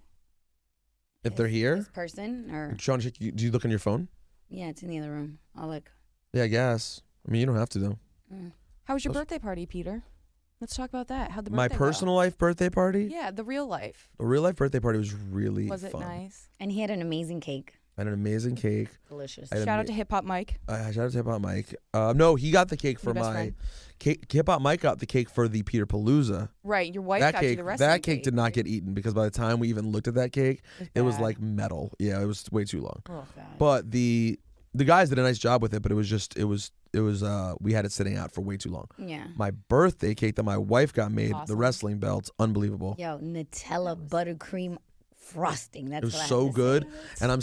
If they're here, this person or Sean, do you look on your phone? yeah, it's in the other room. I'll look. Yeah, I guess. I mean, you don't have to though. How was your birthday party, Peter? Let's talk about that. How'd the My birthday personal life birthday party? go? Yeah, the real life. The real life birthday party was really Was it fun. nice? And he had an amazing cake. I had an amazing cake. Delicious. I had Shout out to Hip Hop Mike. shout out to Hip Hop Mike. No, he got the cake for Your best my friend. cake. Hip Hop Mike got the cake for the Peter Palooza. Right, your wife That got cake, you the rest of that the cake did not get eaten because by the time we even looked at that cake, it was bad. like metal. Yeah, it was way too long. Oh, But the guys did a nice job with it, but it was we had it sitting out for way too long. Yeah. My birthday cake that my wife got made, the Awesome. wrestling belts, unbelievable. Yo, Nutella buttercream frosting. That's It was what I so have to good, say. and I'm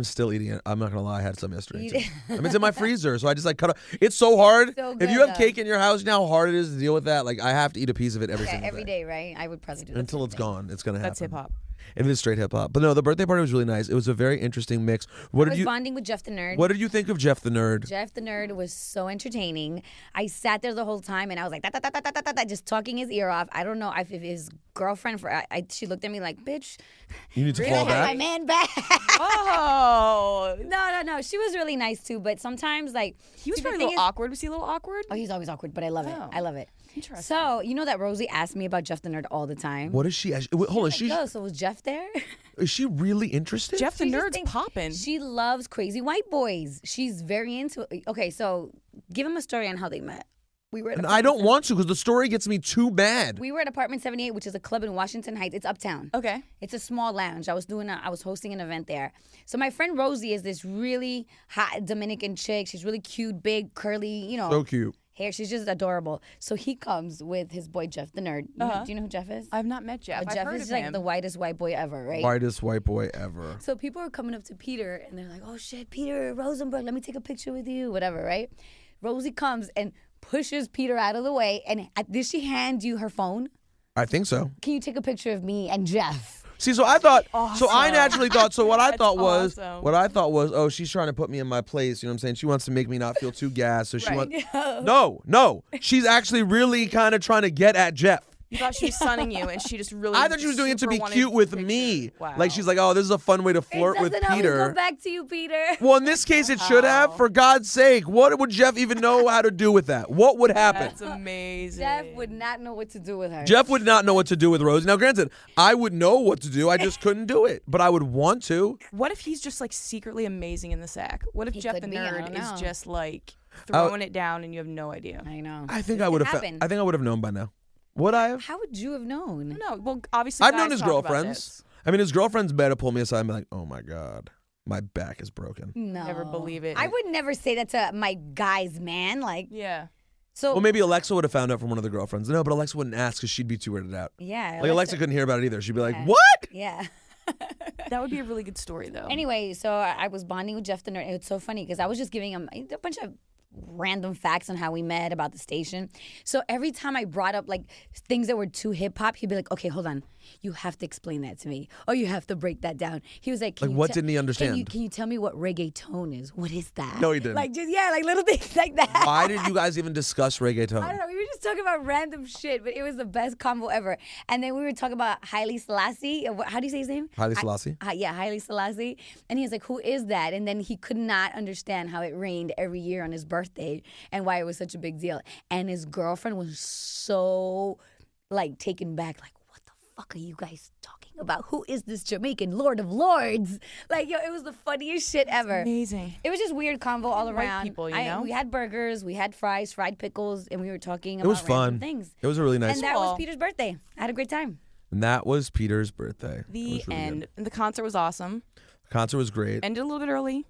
still eating it. I'm not gonna lie, I had some yesterday You too. did- I mean, it's in my freezer, so I just like cut off. It's so hard. So If good, you have though. cake in your house, you know how hard it is to deal with that. Like I have to eat a piece of it every Yeah, single every day, right? I would probably do that. until it's gone. It's gonna happen. That's hip hop. It is straight hip hop. But no, the birthday party was really nice. It was a very interesting mix. What I did was you bonding with Jeff the Nerd. What did you think of Jeff the Nerd? Jeff the Nerd was so entertaining. I sat there the whole time and I was like, just talking his ear off. I don't know if his girlfriend, she looked at me like, bitch, You need to really fall have my back. man back. Oh, No. She was really nice too, but sometimes like he was see, the probably a thing little is- awkward. Was he a little awkward? Oh, he's always awkward, but I love it. Oh. I love it. Interesting. So you know that Rosie asked me about Jeff the Nerd all the time. What is she? Hold on, Like, yo, so was Jeff there? is she really interested? Jeff the She just Nerd's thinks- popping. She loves crazy white boys. She's very into it. Okay, so give him a story on how they met. We were at And I don't want to because the story gets me too bad. We were at Apartment 78, which is a club in Washington Heights. It's uptown. Okay. It's a small lounge. I was hosting an event there. So my friend Rosie is this really hot Dominican chick. She's really cute, big, curly, So cute. hair. She's just adorable. So he comes with his boy Jeff the Nerd. Do you know who Jeff is? I've not met Jeff. I've Jeff heard is of like him. the whitest white boy ever, right? Whitest white boy ever. So people are coming up to Peter and they're like, "Oh shit, Peter Rosenberg, let me take a picture with you," whatever, right? Rosie comes and pushes Peter out of the way. And did she hand you her phone? I think so. Can you take a picture of me and Jeff? See, so I thought, so I Awesome. naturally thought, so what I thought was, awesome. oh, she's trying to put me in my place. You know what I'm saying? She wants to make me not feel too gassed. So she Right. wants, no. She's actually really kind of trying to get at Jeff. You thought she was sunning you, and she just really. I thought she was doing it to super be wanted cute the with picture. me. Wow. Like she's like, oh, this is a fun way to flirt with It doesn't always Peter. go back to you, Peter. Well, in this case, it should have. For God's sake, what would Jeff even know how to do with that? What would happen? That's amazing. Jeff would not know what to do with her. Jeff would not know what to do with Rose. Now, granted, I would know what to do. I just couldn't do it. But I would want to. What if he's just like secretly amazing in the sack? What if He Jeff could the be, I Nerd don't is know. just like throwing it down and you have no idea? I know. I think It I would could have. happen. I think I would have known by now. Would I have? How would you have known? No, well, obviously I've known guys his talk about girlfriends. this. I mean, his girlfriends better pull me aside and be like, "Oh my God, my back is broken." No. Never believe it. I would never say that to my guy's man. Like, Yeah. so. Well, maybe Alexa would have found out from one of the girlfriends. No, but Alexa wouldn't ask because she'd be too weirded out. yeah. Like Alexa couldn't hear about it either. She'd be like, Yeah. "What?" Yeah. That would be a really good story, though. Anyway, so I was bonding with Jeff the Nerd. It's so funny because I was just giving him a bunch of random facts on how we met, about the station. So every time I brought up like things that were too hip hop, he'd be like, "Okay, hold on, you have to explain that to me, or you have to break that down." He was like, Like, you what te- didn't he understand? Can you tell me what reggaeton is? What is that?" No, he didn't. Like just like little things like that. Why did you guys even discuss I reggaeton? don't know. We were just talking about random shit, but it was the best combo ever. And then we were talking about Haile Selassie. How do you say his name? Haile Selassie? Yeah, Haile Selassie. And he was like, "Who is that?" And then he could not understand how it rained every year on his birthday and why it was such a big deal. And his girlfriend was so like taken back, like, "What the fuck are you guys talking about? Who is this Jamaican Lord of Lords?" Like, yo, it was the funniest shit ever. Amazing. It was just weird convo all White around. people, you know? We had burgers, we had fries, fried pickles, and we were talking It about was random fun. things. It was a really nice. And that was Cool. Peter's birthday. I had a great time. And that was Peter's birthday. It The was really end. good. And the concert was awesome. Concert was great. Ended a little bit early.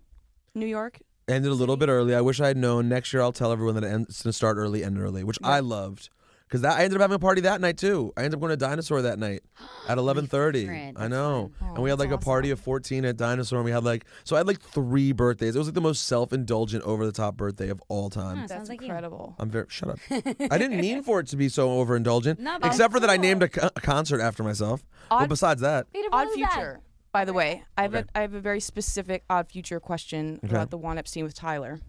New York. Ended a little bit early. I wish I had known. Next year, I'll tell everyone that it's going to start early, end early, which I loved. Because I ended up having a party that night too. I ended up going to Dinosaur that night at 11:30. Different. I That's know. fun. And we had like a party of 14 at Dinosaur. And we had like, so I had like 3 birthdays. It was like the most self-indulgent, over-the-top birthday of all time. Huh, sounds That's like you. incredible. I'm very, shut up. I didn't mean for it to be so overindulgent. No, but Except for that I cool. named a concert after myself. But Odd- besides that, Peter, Odd what was that? Future, by the way. I have Okay. I have a very specific Odd Future question Okay. about the Juan Epstein with Tyler,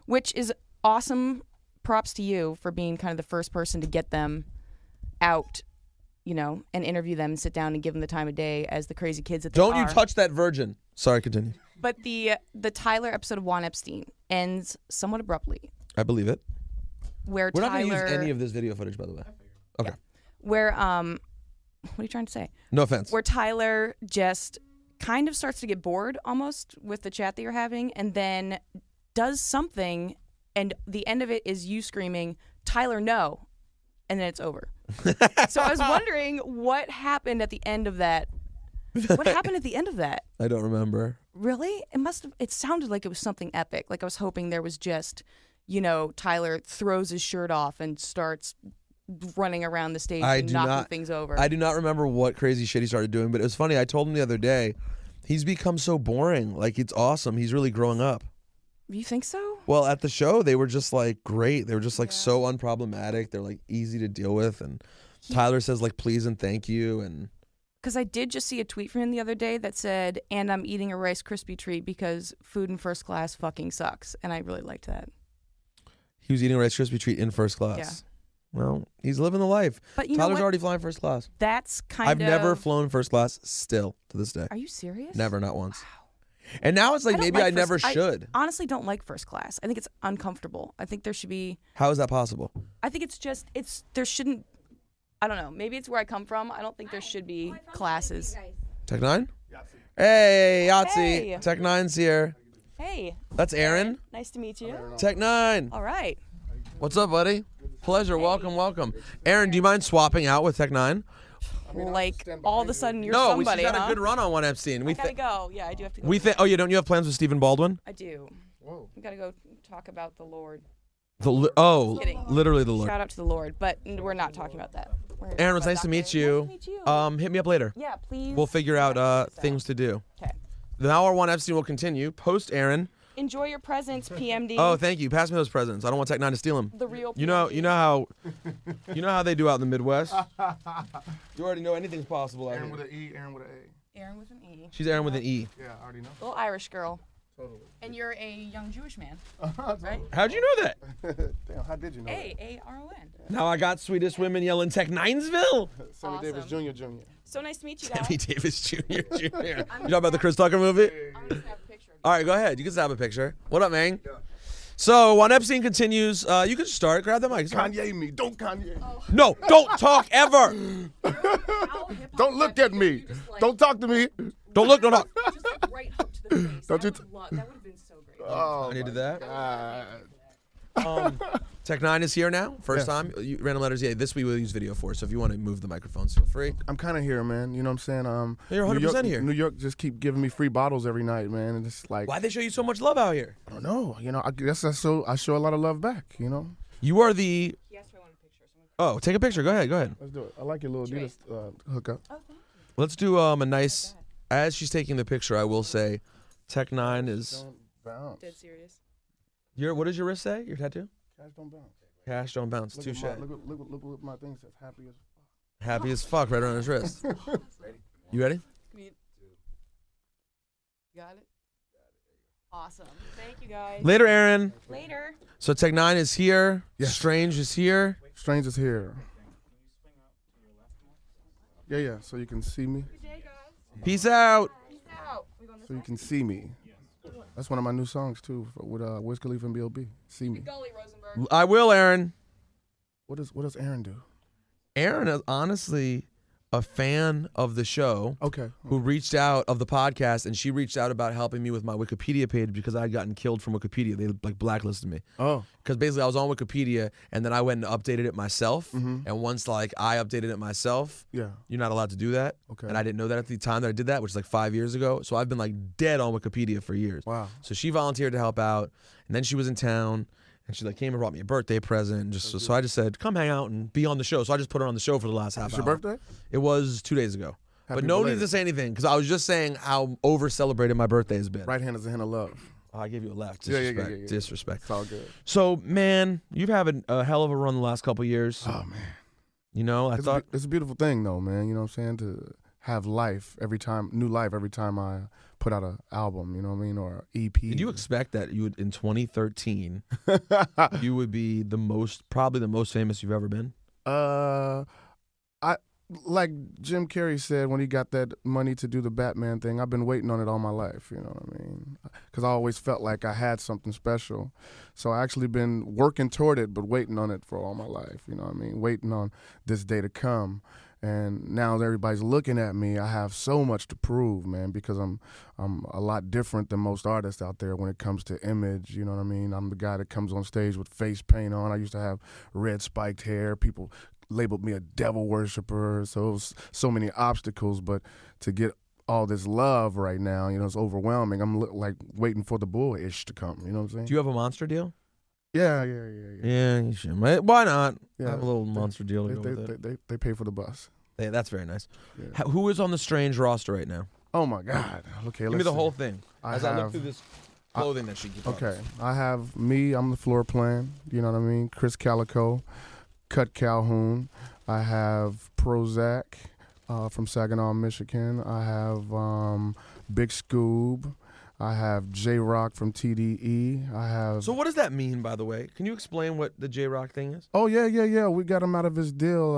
which is awesome. Props to you for being kind of the first person to get them out, and interview them and sit down and give them the time of day as the crazy kids that they don't are. you touch that virgin. Sorry, continue. But the Tyler episode of Juan Epstein ends somewhat abruptly, I believe it. where We're not Tyler, going to use any of this video footage, by the way. Okay. where what are you trying to say? No offense. Where Tyler just kind of starts to get bored almost with the chat that you're having, and then does something, and the end of it is you screaming, "Tyler, no," and then it's over. So I was wondering what happened at the end of that. What happened at the end of that? I don't remember. Really? It sounded like it was something epic. Like I was hoping there was just, Tyler throws his shirt off and starts running around the stage and knocking things over. I do not remember what crazy shit he started doing, but it was funny. I told him the other day, he's become so boring. Like, it's awesome. He's really growing up. You think so? Well, at the show, they were just like great. They were just like so unproblematic. They're like easy to deal with. And Tyler says like please and thank you. And Because I did just see a tweet from him the other day that said, "And I'm eating a Rice Krispie treat because food in first class fucking sucks," and I really liked that. he was eating a Rice Krispie treat in first class. Yeah. Well, he's living the life. But you know Tyler's what? already flying first class. That's kind I've of. never flown first class still to this day. Are you serious? Never, not once. And now it's like I don't maybe I like never first- should. I honestly don't like first class. I think it's uncomfortable. I think there should be. How is that possible? I think there shouldn't. I don't know. Maybe it's where I come from. I don't think there should be classes. Tech 9? Hey, Yahtzee. Hey. Tech 9's here. Hey, That's Aaron. nice to meet you. Tech 9. All right. What's up, buddy? Pleasure. Welcome, welcome. Aaron, do you mind swapping out with Tech 9? Like all of a sudden you're No, somebody, she's had huh? a good run on one Epstein. I gotta go. Yeah, I do have to go. Oh, you don't you have plans with Stephen Baldwin? I do. Whoa. I gotta go talk about the Lord. Literally the Lord. Shout out to the Lord, but we're not talking about that. Aaron, it's nice to meet you. Nice to meet you. Hit me up later. Yeah, please. We'll figure out things to do. Okay. Now our one Epstein will continue. Post Aaron. Enjoy your presents, PMD. Oh, thank you. Pass me those presents. I don't want Tech 9 to steal them. The real. You know PMD. how they do out in the Midwest. You already know anything's possible out Aaron here. with an E, Aaron with an A. Aaron with an E. She's Aaron with an E. Yeah, I already know. Little Irish girl. Totally. And you're a young Jewish man, Totally. right? How'd you know that? Damn, how did you know A-A-R-O-N. Now I got Swedish women yelling Tech 9'sville. that? Sammy Davis Awesome. Jr. So nice to meet you guys. Sammy Davis Jr. You talking about the Chris Tucker movie? I'm just gonna have a picture of you. All right, go ahead. You can snap a picture. What up, man? So, one Epstein continues. You can start. Grab the mic. Start. Kanye me. Don't Kanye. No, don't talk ever. Don't look at me. Don't talk to me. Don't look. Don't talk. Just like right hook to the face. Don't you that would have been so great. Oh, I needed that. God. Tech 9 is here now. First time. Random letters. Yeah, this we will use video for. So if you want to move the microphones, feel free. I'm kind of here, man. You know what I'm saying? You're 100% New York, here. New York just keep giving me free bottles every night, man. And it's like, Why'd they show you so much love out here? I don't know. You know, I guess I show a lot of love back. You know. You are the. Yes, I want a picture. So I'm Oh, take a picture. Go ahead. Go ahead. Let's do it. I like your little Adidas hookup. Let's do a nice. As she's taking the picture, I will say, Tech 9 is. Don't bounce. dead serious. What does your wrist say? Your tattoo? Cash don't bounce. Cash don't bounce. Look at Touche. look what my thing says. Happy as fuck. Happy as fuck right around his wrist. You ready? Got it? Awesome. Thank you guys. Later, Aaron. Later. So Tech 9 is here. Yes. Strange is here. Strange is here. Yeah. So you can see me. Peace out. So you can see me. That's one of my new songs too, with Wiz Khalifa and B.O.B. See me. Gully Rosenberg. I will, Aaron. What does Aaron do? Aaron is honestly a fan of the show Okay. who reached out of the podcast, and she reached out about helping me with my Wikipedia page because I had gotten killed from Wikipedia. They like blacklisted me. Oh. Because basically I was on Wikipedia and then I went and updated it myself. And once like I updated it myself, Yeah. you're not allowed to do that. Okay. And I didn't know that at the time that I did that, which is like 5 years ago. So I've been like dead on Wikipedia for years. Wow. So she volunteered to help out, and then she was in town, And she like came and brought me a birthday present. And just so I just said, come hang out and be on the show. So I just put her on the show for the last half hour. It's your birthday? It was 2 days ago. Happy but no belated. need to say anything because I was just saying how over celebrated my birthday has been. Right hand is a hand of love. Oh, I gave you a left. Yeah, Disrespect. yeah. Disrespect. It's all good. So, man, you've had a hell of a run the last couple years. Oh, man. You know, I thought it's a beautiful thing, though, man. You know what I'm saying? To have life every time, new life every time I put out an album, you know what I mean, or an EP. Did you expect that you would in 2013 you would be probably the most famous you've ever been? I like Jim Carrey said when he got that money to do the Batman thing. I've been waiting on it all my life, you know what I mean? Because I always felt like I had something special. So I actually been working toward it, but waiting on it for all my life, you know what I mean? Waiting on this day to come. And now that everybody's looking at me, I have so much to prove, man, because I'm a lot different than most artists out there when it comes to image, you know what I mean? I'm the guy that comes on stage with face paint on. I used to have red spiked hair. People labeled me a devil worshiper, so it was so many obstacles, but to get all this love right now, you know, it's overwhelming. I'm like waiting for the bull-ish to come, you know what I'm saying? Do you have a monster deal? Yeah. Yeah, you should. Why not? Yeah, have a little monster deal to go with it. They pay for the bus. Hey, that's very nice. Yeah. Who is on the Strange roster right now? Oh my God. Okay, Give me the whole thing. I look through this clothing that she keeps on. Okay, I have me. I'm the floor plan. You know what I mean? Chris Calico, Cut Calhoun. I have Prozac from Saginaw, Michigan. I have Big Scoob. I have J-Rock from TDE. I have. So what does that mean, by the way? Can you explain what the J-Rock thing is? Oh yeah. We got him out of his deal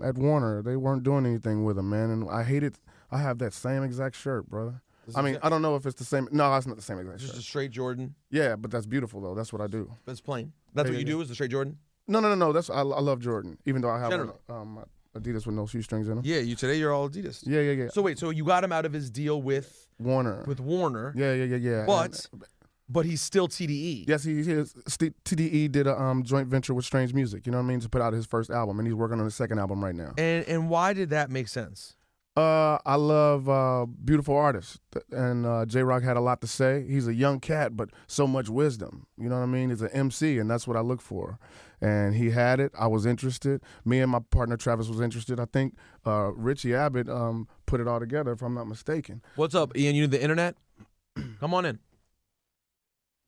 at Warner. They weren't doing anything with him, man. And I hated. I have that same exact shirt, brother. I mean, I don't know if it's the same. No, it's not the same exact shirt. Just a straight Jordan. Yeah, but that's beautiful though. That's what I do. That's plain. That's what you do is the straight Jordan. No. That's I love Jordan, even though I have Generally. Adidas with no shoestrings in them. Yeah, today you're all Adidas. Yeah. So wait, so you got him out of his deal with Warner. Yeah. But he's still TDE. Yes, he is. TDE did a joint venture with Strange Music. You know what I mean, to put out his first album, and he's working on his second album right now. And why did that make sense? I love beautiful artists, and J-Rock had a lot to say. He's a young cat, but so much wisdom. You know what I mean? He's an MC, and that's what I look for. And he had it. I was interested. Me and my partner Travis was interested. I think Richie Abbott put it all together, if I'm not mistaken. What's up, Ian? You need the internet? Come on in.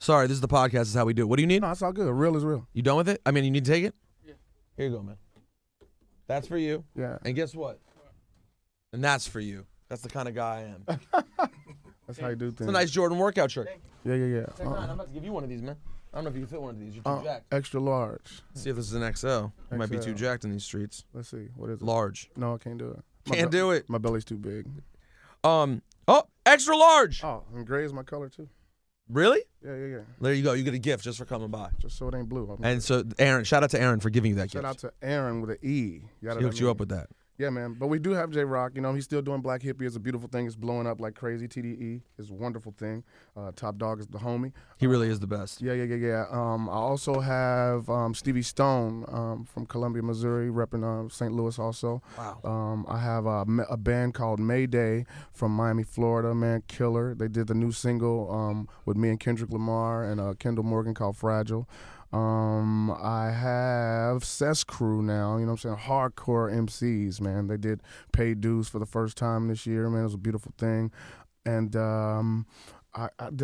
Sorry, this is the podcast. This is how we do it. What do you need? No, it's all good. Real is real. You done with it? I mean, you need to take it? Yeah. Here you go, man. That's for you. Yeah. And guess what? And that's for you. That's the kind of guy I am. That's how you do things. It's a nice Jordan workout shirt. Yeah. I'm about to give you one of these, man. I don't know if you can fit one of these. You're too jacked. Extra large. Let's see if this is an XL. You might be too jacked in these streets. Let's see. What is it? Large. No, I can't do it. Can't do it. My belly's too big. Extra large. Oh, and gray is my color too. Really? Yeah. There you go. You get a gift just for coming by. Just so it ain't blue. And so, Aaron, shout out to Aaron for giving you that gift. Shout out to Aaron with an E. He hooked you up with that. Yeah, man. But we do have J-Rock. You know, he's still doing Black Hippie. It's a beautiful thing. It's blowing up like crazy. TDE is a wonderful thing. Top Dog is the homie. He really is the best. Yeah. I also have Stevie Stone from Columbia, Missouri, repping St. Louis also. Wow. I have a band called Mayday from Miami, Florida, man, killer. They did the new single with me and Kendrick Lamar and Kendall Morgan called Fragile. I have Cess Crew now, you know what I'm saying? Hardcore MCs, man. They did Paid Dues for the first time this year, man. It was a beautiful thing. And did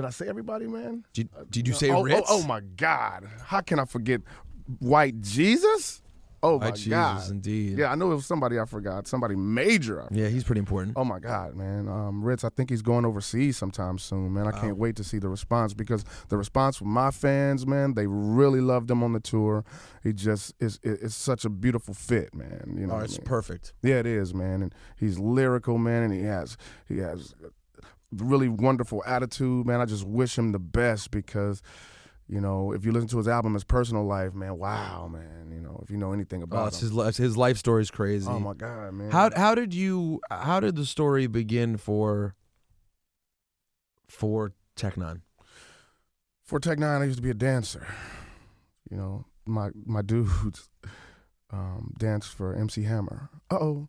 I say everybody, man? Did you say Ritz? Oh, my God. How can I forget White Jesus? Oh, my Jesus, God. Indeed. Yeah, I knew it was somebody I forgot. Somebody major. Yeah, he's pretty important. Oh, my God, man. Ritz, I think he's going overseas sometime soon, man. I can't wait to see the response because the response from my fans, man, they really loved him on the tour. He just it's such a beautiful fit, man. You know it's perfect. Yeah, it is, man. And he's lyrical, man, and he has really wonderful attitude, man. I just wish him the best because, you know, if you listen to his album, his personal life, man, wow, man. You know, if you know anything about him. His life story is crazy. Oh my God, man. How did the story begin for Tech Nine? For Tech Nine, I used to be a dancer. You know, my dudes danced for MC Hammer. Who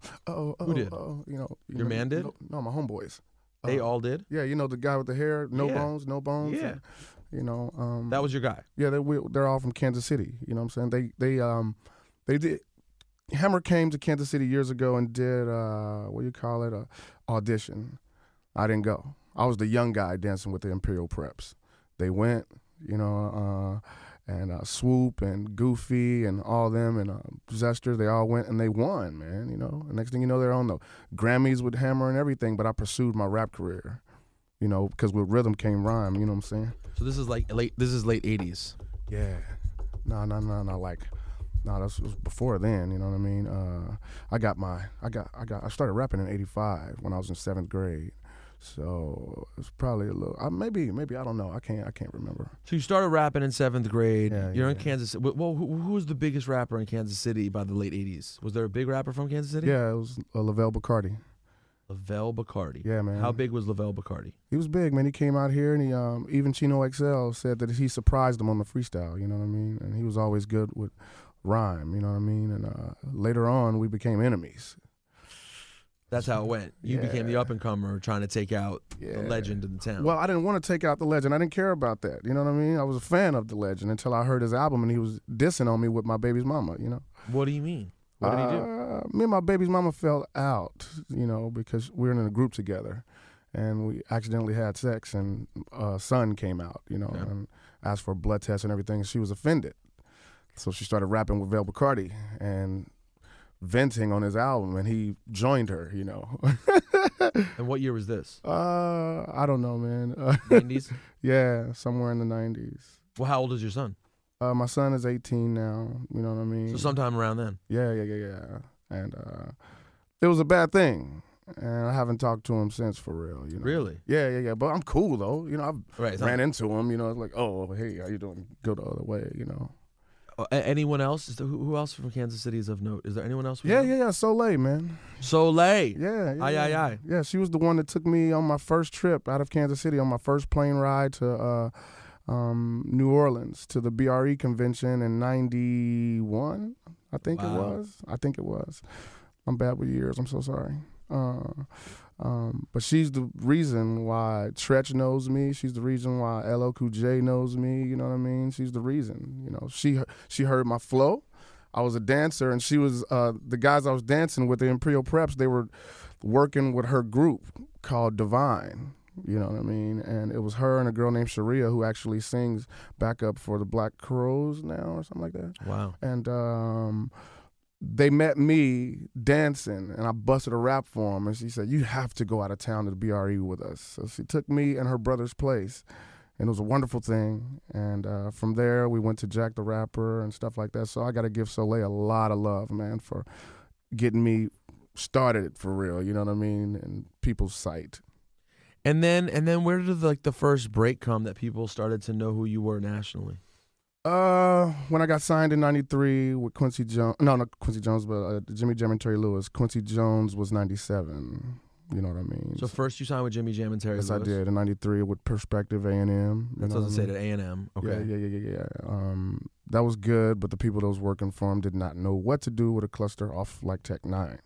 did? You know, Your man did? No, my homeboys. They all did? Yeah, you know the guy with the hair, no Yeah. bones. Yeah. You know, That was your guy. yeah. They're all from Kansas City. You know what I'm saying? They did. Hammer came to Kansas City years ago and did what do you call it? A audition. I didn't go. I was the young guy dancing with the Imperial Preps. They went, you know, and Swoop and Goofy and all them and Zester, they all went and they won, man, you know. And next thing you know, they're on the Grammys with Hammer and everything, but I pursued my rap career, you know, because with rhythm came rhyme, you know what I'm saying? So this is like late 80s. Yeah. No, this was before then, you know what I mean? I started rapping in 85 when I was in 7th grade. So it's probably a little, maybe I don't know. I can't remember. So you started rapping in 7th grade. Yeah, You're in yeah. Kansas. Well, who was the biggest rapper in Kansas City by the late 80s? Was there a big rapper from Kansas City? Yeah, it was Lavelle Bacardi. Lavelle Bacardi. Yeah, man. How big was Lavelle Bacardi? He was big, man. He came out here and he even Chino XL said that he surprised him on the freestyle, you know what I mean? And he was always good with rhyme, you know what I mean? And later on we became enemies. That's how it went. You became the up-and-comer trying to take out the legend in the town. Well, I didn't want to take out the legend. I didn't care about that, you know what I mean? I was a fan of the legend until I heard his album and he was dissing on me with my baby's mama, you know? What do you mean? What did he do? Me and my baby's mama fell out, you know, because we were in a group together, and we accidentally had sex, and son came out, you know, and asked for a blood test and everything, and she was offended. So she started rapping with Vel Bacardi and venting on his album, and he joined her, you know. And what year was this? I don't know, man. 90s? Yeah, somewhere in the 90s. Well, how old is your son? My son is 18 now, you know what I mean? So sometime around then. Yeah. And it was a bad thing. And I haven't talked to him since, for real. You know? Really? Yeah. But I'm cool, though. You know, I've ran into him, you know, it's like, oh, hey, how you doing? Go the other way, you know. Anyone else? Who else from Kansas City is of note? Is there anyone else? Yeah. Soleil, man. Soleil. Yeah. Aye. Yeah, she was the one that took me on my first trip out of Kansas City, on my first plane ride to New Orleans, to the BRE convention in 91, I think it was. I'm bad with years. I'm so sorry. But she's the reason why Tretch knows me. She's the reason why LL Cool J knows me. You know what I mean? She's the reason. You know, she heard my flow. I was a dancer, and she was the guys I was dancing with, the Imperial Preps. They were working with her group called Divine. You know what I mean? And it was her and a girl named Sharia who actually sings backup for the Black Crows now or something like that. Wow. And they met me dancing, and I busted a rap for them. And she said, you have to go out of town to the BRE with us. So she took me and her brother's place, and it was a wonderful thing. And from there, we went to Jack the Rapper and stuff like that. So I got to give Soleil a lot of love, man, for getting me started for real, you know what I mean, in people's sight. And then where did the first break come that people started to know who you were nationally? When I got signed in 93 with Quincy Jones, no, not Quincy Jones, but Jimmy Jam and Terry Lewis. Quincy Jones was 97, you know what I mean? So first you signed with Jimmy Jam and Terry Lewis? Yes, I did, in 93 with Perspective A&M. That's what I say, at A&M. Okay. Yeah. That was good, but the people that was working for him did not know what to do with a cluster off like Tech 9.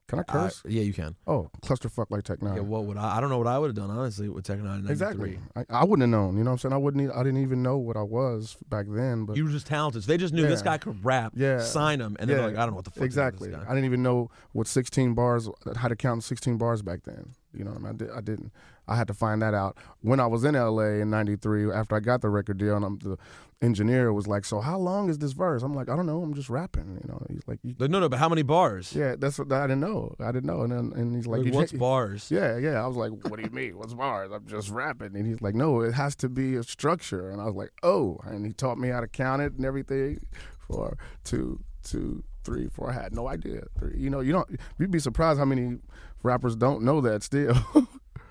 Can I curse? Yeah, you can. Oh, clusterfuck like Tech 9. Yeah, what would I don't know what I would have done, honestly, with Tech 9 in 93. Exactly. I wouldn't have known, you know what I'm saying? I didn't even know what I was back then. But you were just talented. So they just knew this guy could rap, sign him, and they're like, I don't know what the fuck exactly. is this guy. I didn't even know what 16 bars, how to count 16 bars back then. You know what I mean? I didn't. I had to find that out when I was in LA in 93 after I got the record deal, and the engineer was like, so how long is this verse? I'm like, I don't know, I'm just rapping, you know. He's like, no, but how many bars? Yeah, that's what I didn't know. And he's like what's bars? Yeah. I was like, what do you mean? What's bars? I'm just rapping. And he's like, no, it has to be a structure. And I was like, oh. And he taught me how to count it and everything for 2, 3, 4. I had no idea. You know, you'd be surprised how many rappers don't know that still.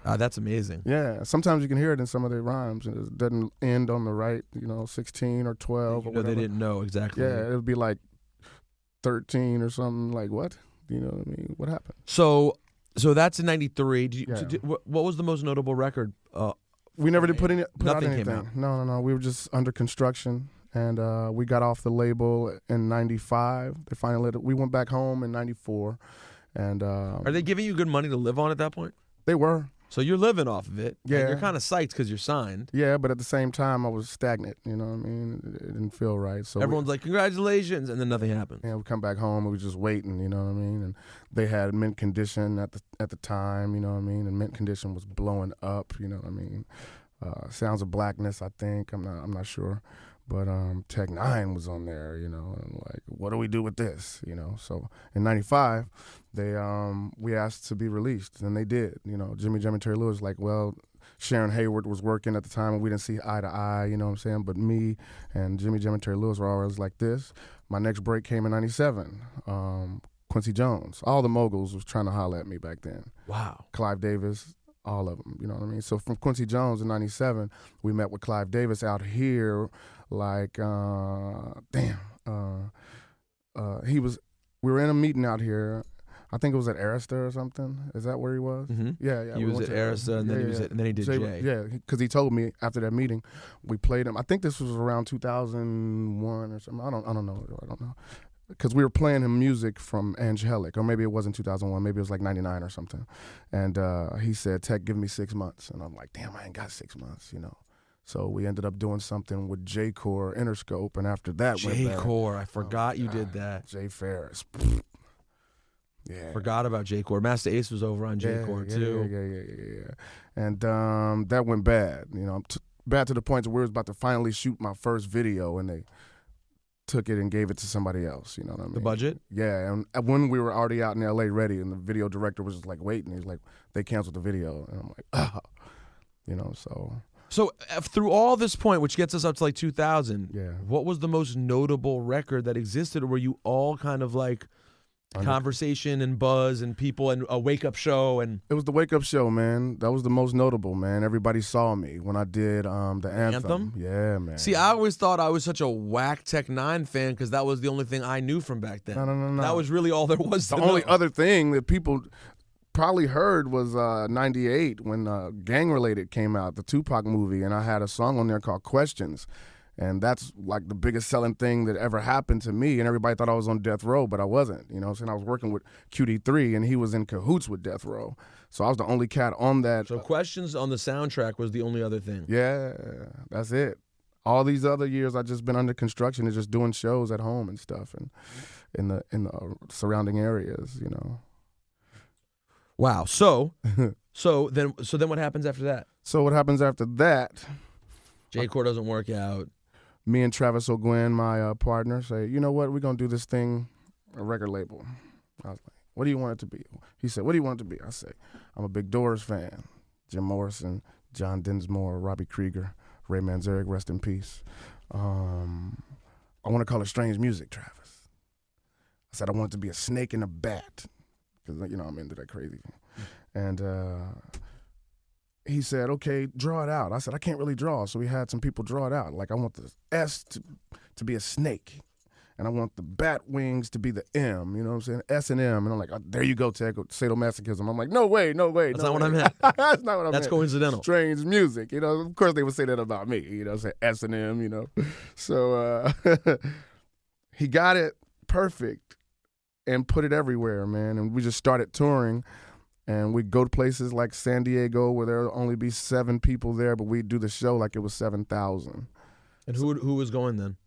That's amazing. Yeah, sometimes you can hear it in some of their rhymes, and it doesn't end on the right, 16 or 12 or whatever. They didn't know exactly. Yeah, it would be like 13 or something. Like what? You know what I mean? What happened? So that's in 93. What was the most notable record? We never did put out Nothing anything. came out. No. We were just under construction, and we got off the label in 95. They finally let it. We went back home in 94, and are they giving you good money to live on at that point? They were. So you're living off of it. Yeah. And you're kind of psyched because you're signed. Yeah, but at the same time, I was stagnant. You know what I mean? It didn't feel right. So Everyone's like, congratulations, and then nothing happens. we come back home. We were just waiting. You know what I mean? And they had mint condition at the time. You know what I mean? And mint condition was blowing up. You know what I mean? Sounds of Blackness, I think. I'm not sure. But Tech Nine was on there, you know, and like, what do we do with this, you know? So in '95, we asked to be released, and they did. You know, Jimmy Terry Lewis was like, well, Sharon Hayward was working at the time, and we didn't see eye to eye, you know what I'm saying? But me and Jimmy Terry Lewis were always like this. My next break came in '97. Quincy Jones, all the moguls was trying to holler at me back then. Wow. Clive Davis, all of them, you know what I mean? So from Quincy Jones in '97, we met with Clive Davis out here. Like, we were in a meeting out here. I think it was at Arista or something. Is that where he was? Mm-hmm. Yeah. He was at Arista, and then he did Jay. Yeah, because he told me after that meeting, we played him. I think this was around 2001 or something. I don't know. Because we were playing him music from Angelic, or maybe it wasn't 2001, maybe it was like 99 or something. And he said, Tech, give me 6 months. And I'm like, damn, I ain't got 6 months, you know. So we ended up doing something with J-Core, Interscope, and after that J-Core, I forgot you did that. Jay Ferris. Yeah. Forgot about J-Core. Master Ace was over on J-Core too. Yeah. And that went bad, you know, bad to the point where we was about to finally shoot my first video, and they took it and gave it to somebody else, you know what I mean? The budget? Yeah, and when we were already out in L.A. ready, and the video director was just like waiting, he's like, they canceled the video. And I'm like, oh, you know, so... So through all this point, which gets us up to like 2000, Yeah. what was the most notable record that existed, or were you all kind of like conversation and buzz and people and a wake-up show? And it was the wake-up show, man. That was the most notable, man. Everybody saw me when I did the anthem. Yeah, man. See, I always thought I was such a whack Tech Nine fan because that was the only thing I knew from back then. No. That was really all there was to The know. only other thing that people probably heard was '98 when Gang Related came out, the Tupac movie, and I had a song on there called Questions. And that's like the biggest selling thing that ever happened to me. And everybody thought I was on Death Row, but I wasn't. You know what I'm saying? I was working with QD3, and he was in cahoots with Death Row. So I was the only cat on that. So Questions on the soundtrack was the only other thing. Yeah, that's it. All these other years, I've just been under construction and just doing shows at home and stuff, and in the surrounding areas, you know. Wow. So then what happens after that? So what happens after that? J-Core doesn't work out. Me and Travis O'Gwen, my partner, say, you know what, we're going to do this thing, a record label. I was like, what do you want it to be? He said, what do you want it to be? I say, I'm a big Doors fan. Jim Morrison, John Densmore, Robbie Krieger, Ray Manzarek, rest in peace. I want to call it Strange Music, Travis. I said, I want it to be a snake and a bat, because, you know, I'm into that crazy thing. And he said, okay, draw it out. I said, I can't really draw. So we had some people draw it out. Like, I want the S to be a snake, and I want the bat wings to be the M, you know what I'm saying? S and M. And I'm like, oh, there you go, Tech, sadomasochism. I'm like, no way. That's not what I meant. That's not what I meant. That's coincidental. Strange music. You know, of course they would say that about me, you know, say S and M, you know. So he got it perfect and put it everywhere, man. And we just started touring. And we'd go to places like San Diego where there'll only be 7 people there, but we'd do the show like it was 7,000. And who was going then?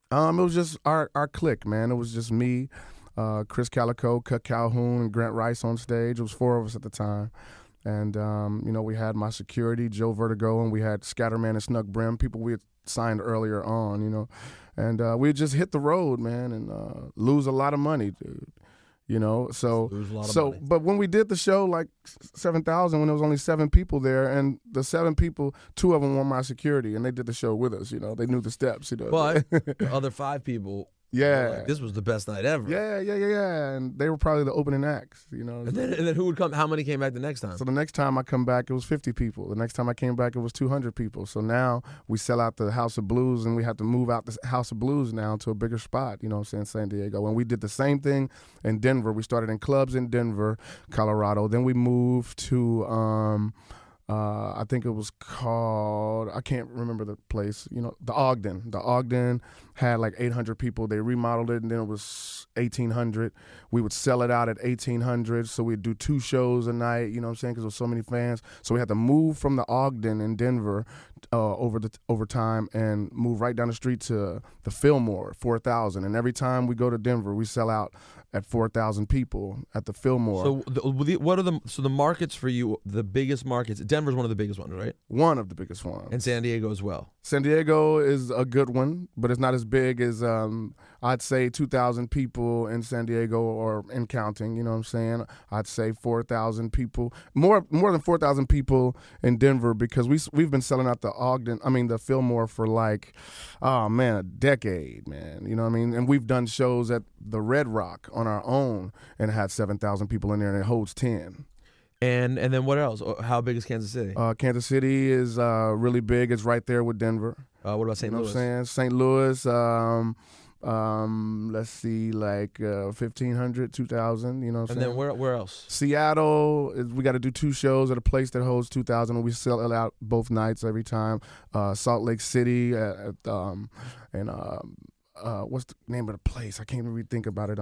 It was just our clique, man. It was just me, Chris Calico, Cut Calhoun, and Grant Rice on stage. It was 4 of us at the time. And, you know, we had my security, Joe Vertigo, and we had Scatterman and Snug Brim, people we had signed earlier on, you know. And we'd just hit the road, man, and lose a lot of money, dude. You know, but when we did the show, like 7,000, when there was only 7 people there, and the 7 people, 2 of them were my security, and they did the show with us. You know, they knew the steps. You know, but the other 5 people, yeah, like, this was the best night ever. Yeah, and they were probably the opening acts. You know, and then who would come? How many came back the next time? So the next time I come back, it was 50 people. The next time I came back, it was 200 people. So now we sell out the House of Blues, and we have to move out the House of Blues now to a bigger spot. You know what I'm saying, San Diego. And we did the same thing in Denver. We started in clubs in Denver, Colorado. Then we moved to I think it was called, I can't remember the place, the Ogden. The Ogden had like 800 people. They remodeled it, and then it was 1,800. We would sell it out at 1,800, so we'd do 2 shows a night, you know what I'm saying, because there was so many fans. So we had to move from the Ogden in Denver over time and move right down the street to the Fillmore, 4,000. And every time we go to Denver, we sell out at 4,000 people at the Fillmore. So what are the markets for you? The biggest markets. Denver's one of the biggest ones, right? One of the biggest ones. And San Diego as well. San Diego is a good one, but it's not as big as I'd say 2,000 people in San Diego or in counting. You know what I'm saying? I'd say 4,000 people, more than 4,000 people in Denver, because we've been selling out the Fillmore for like, oh man, a decade, man. You know what I mean? And we've done shows at the Red Rock on our own and had 7,000 people in there, and it holds 10. And then what else? How big is Kansas City? Kansas City is really big. It's right there with Denver. What about St. Louis? You know what I'm saying? St. Louis, let's see, like 1,500, 2,000, you know what I'm saying? And then where else? Seattle, we got to do 2 shows at a place that holds 2,000, and we sell it out both nights every time. Salt Lake City, what's the name of the place? I can't even really think about it.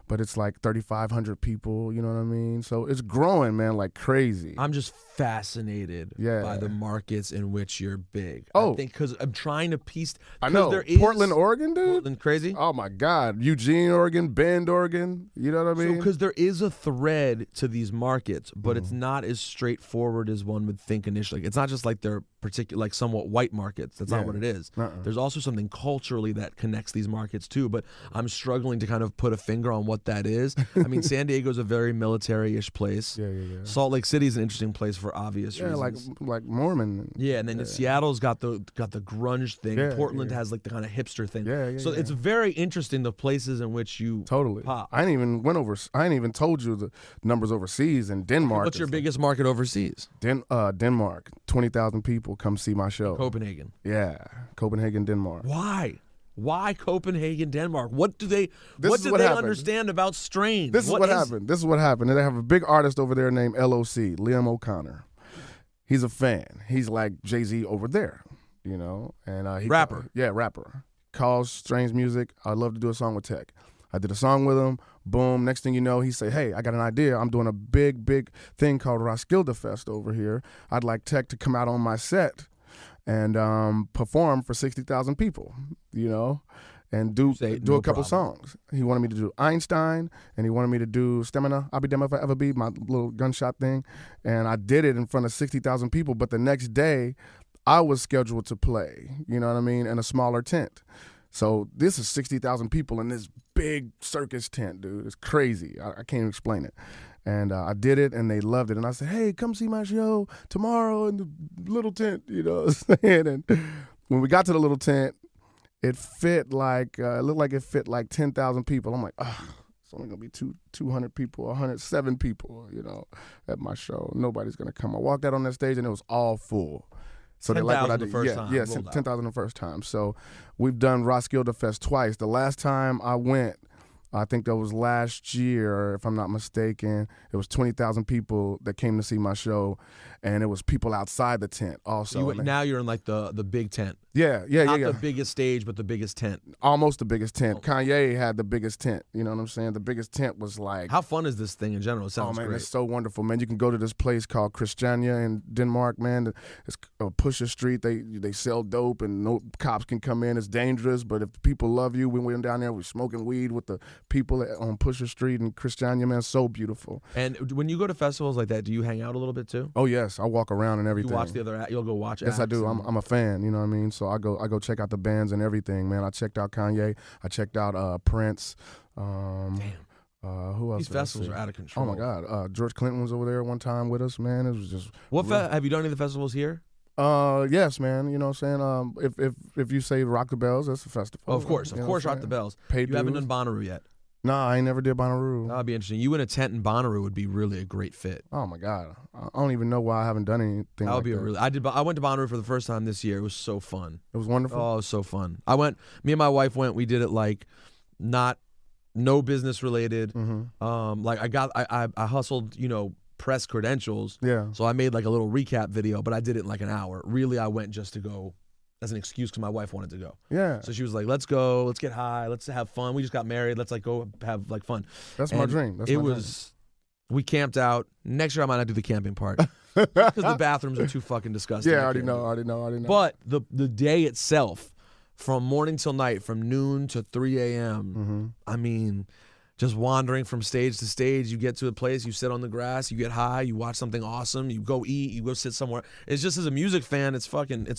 But it's like 3,500 people. You know what I mean? So it's growing, man, like crazy. I'm just fascinated by the markets in which you're big. Oh, I think because I'm trying to piece. I know there is Portland, Oregon, dude. Portland, crazy. Oh my God, Eugene, Oregon, Bend, Oregon. You know what I mean? Because there is a thread to these markets, but it's not as straightforward as one would think initially. It's not just like they're particular, like somewhat white markets. That's not what it is. There's also something culturally that connects these markets too, but I'm struggling to kind of put a finger on what that is. I mean, San Diego's a very military-ish place. Yeah. Salt Lake City is an interesting place for obvious reasons. like Mormon. Yeah, and then Seattle's got the grunge thing. Yeah, Portland has like the kind of hipster thing. So Yeah. it's very interesting the places in which you pop. I ain't even told you the numbers overseas. In Denmark, What's your biggest market overseas? Denmark, 20,000 people come see my show. Copenhagen. Yeah, Copenhagen, Denmark. Why Copenhagen, Denmark? What do they understand about strains? This is what happened. They have a big artist over there named LOC, Liam O'Connor. He's a fan. He's like Jay-Z over there, you know. And rapper. Rapper. Calls Strange Music. I'd love to do a song with Tech. I did a song with him. Boom. Next thing you know, he say, hey, I got an idea. I'm doing a big thing called Roskilde Fest over here. I'd like Tech to come out on my set and perform for 60,000 people, you know, and do a couple songs. He wanted me to do Einstein, and he wanted me to do Stamina, I'll be damned if I ever be, my little gunshot thing. And I did it in front of 60,000 people, but the next day, I was scheduled to play, you know what I mean, in a smaller tent. So this is 60,000 people in this big circus tent, dude. It's crazy. I can't even explain it. And I did it, and they loved it. And I said, hey, come see my show tomorrow in the little tent, you know what I'm saying? And when we got to the little tent, it fit like, it looked like it fit like 10,000 people. I'm like, it's only going to be 200 people, 107 people, you know, at my show. Nobody's going to come. I walked out on that stage, and it was all full. So they like what I did. Yeah, 10,000 the first time. So we've done Roskilde Fest twice. The last time I went, I think that was last year, if I'm not mistaken. It was 20,000 people that came to see my show, and it was people outside the tent also. Now you're in like the big tent. Yeah. Not the biggest stage, but the biggest tent. Almost the biggest tent. Kanye had the biggest tent. You know what I'm saying? The biggest tent was like... How fun is this thing in general? It sounds man, great. It's so wonderful, man. You can go to this place called Christiania in Denmark, man. It's Pusher Street. They sell dope, and no cops can come in. It's dangerous, but if people love you, we went down there, we're smoking weed with the people on Pusher Street in Christiania, man. So beautiful. And when you go to festivals like that, do you hang out a little bit too? Oh, yes. I walk around and everything. You watch the other... You'll go watch Yes, acts I do. I'm a fan, you know what I mean? So I go check out the bands and everything, man. I checked out Kanye. I checked out Prince. Damn. Who else? These festivals are out of control. Oh my God. George Clinton was over there one time with us, man. It was just. Have you done any of the festivals here? Yes, man. You know what I'm saying? If you say Rock the Bells, that's a festival. Oh, of course, Rock the Bells. You haven't done Bonnaroo yet. Nah, I ain't never did Bonnaroo. That'd be interesting. You in a tent in Bonnaroo would be really a great fit. Oh my God, I don't even know why I haven't done anything. That would like be that. I went to Bonnaroo for the first time this year. It was so fun. It was wonderful. Oh, it was so fun. Me and my wife went. We did it like no business related. Mm-hmm. Like I hustled, press credentials. Yeah. So I made like a little recap video, but I did it in like an hour. Really, I went just to go as an excuse because my wife wanted to go. Yeah. So she was like, let's go, let's get high, let's have fun. We just got married, let's like go have like fun. That's my dream. That's my dream. We camped out. Next year I might not do the camping part because the bathrooms are too fucking disgusting. Yeah, I already know. But the day itself, from morning till night, from noon to 3 a.m., I mean, just wandering from stage to stage, you get to a place, you sit on the grass, you get high, you watch something awesome, you go eat, you go sit somewhere. It's just, as a music fan, it's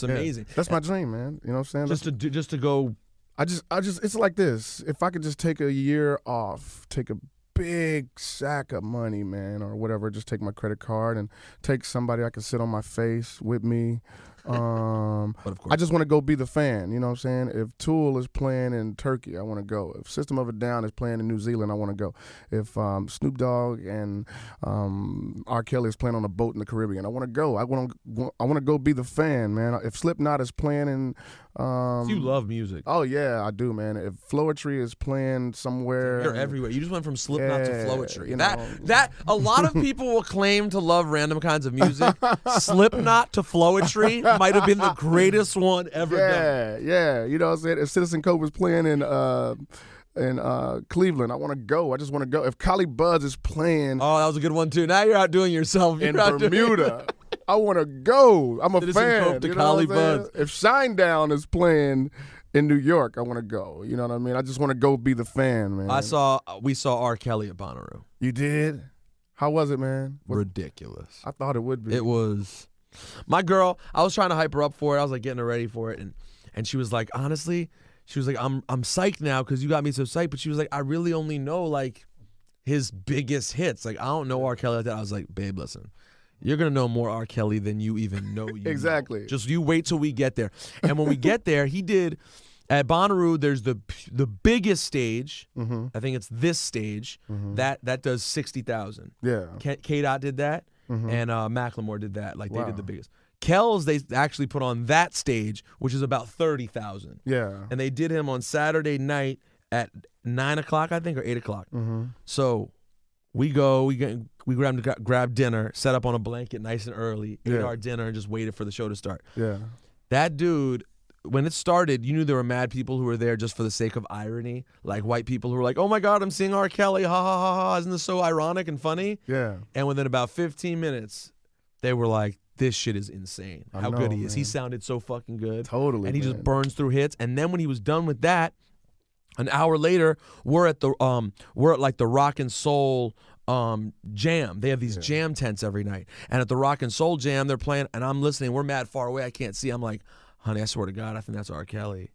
amazing. That's my dream, man. You know what I'm saying? Just to go. I just it's like this. If I could just take a year off, take a big sack of money, man, or whatever, just take my credit card and take somebody I can sit on my face with me. But of course. I just want to go be the fan, you know what I'm saying? If Tool is playing in Turkey, I want to go. If System of a Down is playing in New Zealand, I want to go. If Snoop Dogg and R. Kelly is playing on a boat in the Caribbean, I want to go. I want to go be the fan, man. If Slipknot is playing in you love music. Oh yeah, I do, man. If Floetry is playing somewhere, you're everywhere. You just went from Slipknot to Floetry. You that a lot of people will claim to love random kinds of music. Slipknot to Floetry might have been the greatest one ever done. Yeah. You know what I'm saying? If Citizen Cove is playing in Cleveland, I want to go. I just want to go. If Collie Buddz is playing, oh, that was a good one too. Now you're outdoing yourself. In Bermuda, I want to go. I'm a fan. Cove to Collie Buddz. If Shinedown is playing in New York, I want to go. You know what I mean? I just want to go be the fan, man. We saw R. Kelly at Bonnaroo. You did? How was it, man? Ridiculous. I thought it would be. It was. My girl, I was trying to hype her up for it. I was like getting her ready for it, and she was like, honestly, she was like, I'm psyched now because you got me so psyched. But she was like, I really only know like his biggest hits. Like I don't know R. Kelly like that. I was like, babe, listen, you're gonna know more R. Kelly than you even know. Exactly. Just you wait till we get there. And when we get there, he did. At Bonnaroo, there's the biggest stage. Mm-hmm. I think it's this stage that does 60,000. Yeah. K-Dot did that, and Macklemore did that. Like they did the biggest. Kells, they actually put on that stage, which is about 30,000. Yeah. And they did him on Saturday night at 9 o'clock, I think, or 8 o'clock. Mm-hmm. So we grab dinner, set up on a blanket nice and early, ate our dinner, and just waited for the show to start. Yeah. That dude, when it started, you knew there were mad people who were there just for the sake of irony, like white people who were like, oh my God, I'm seeing R. Kelly, ha ha ha ha, isn't this so ironic and funny? Yeah. And within about 15 minutes, they were like, this shit is insane. How good he is. Man. He sounded so fucking good. Totally. And he just burns through hits. And then when he was done with that, an hour later, we're at like the Rock and Soul jam. They have these jam tents every night. And at the Rock and Soul jam, they're playing, and I'm listening. We're mad far away. I can't see. I'm like, honey, I swear to God, I think that's R. Kelly.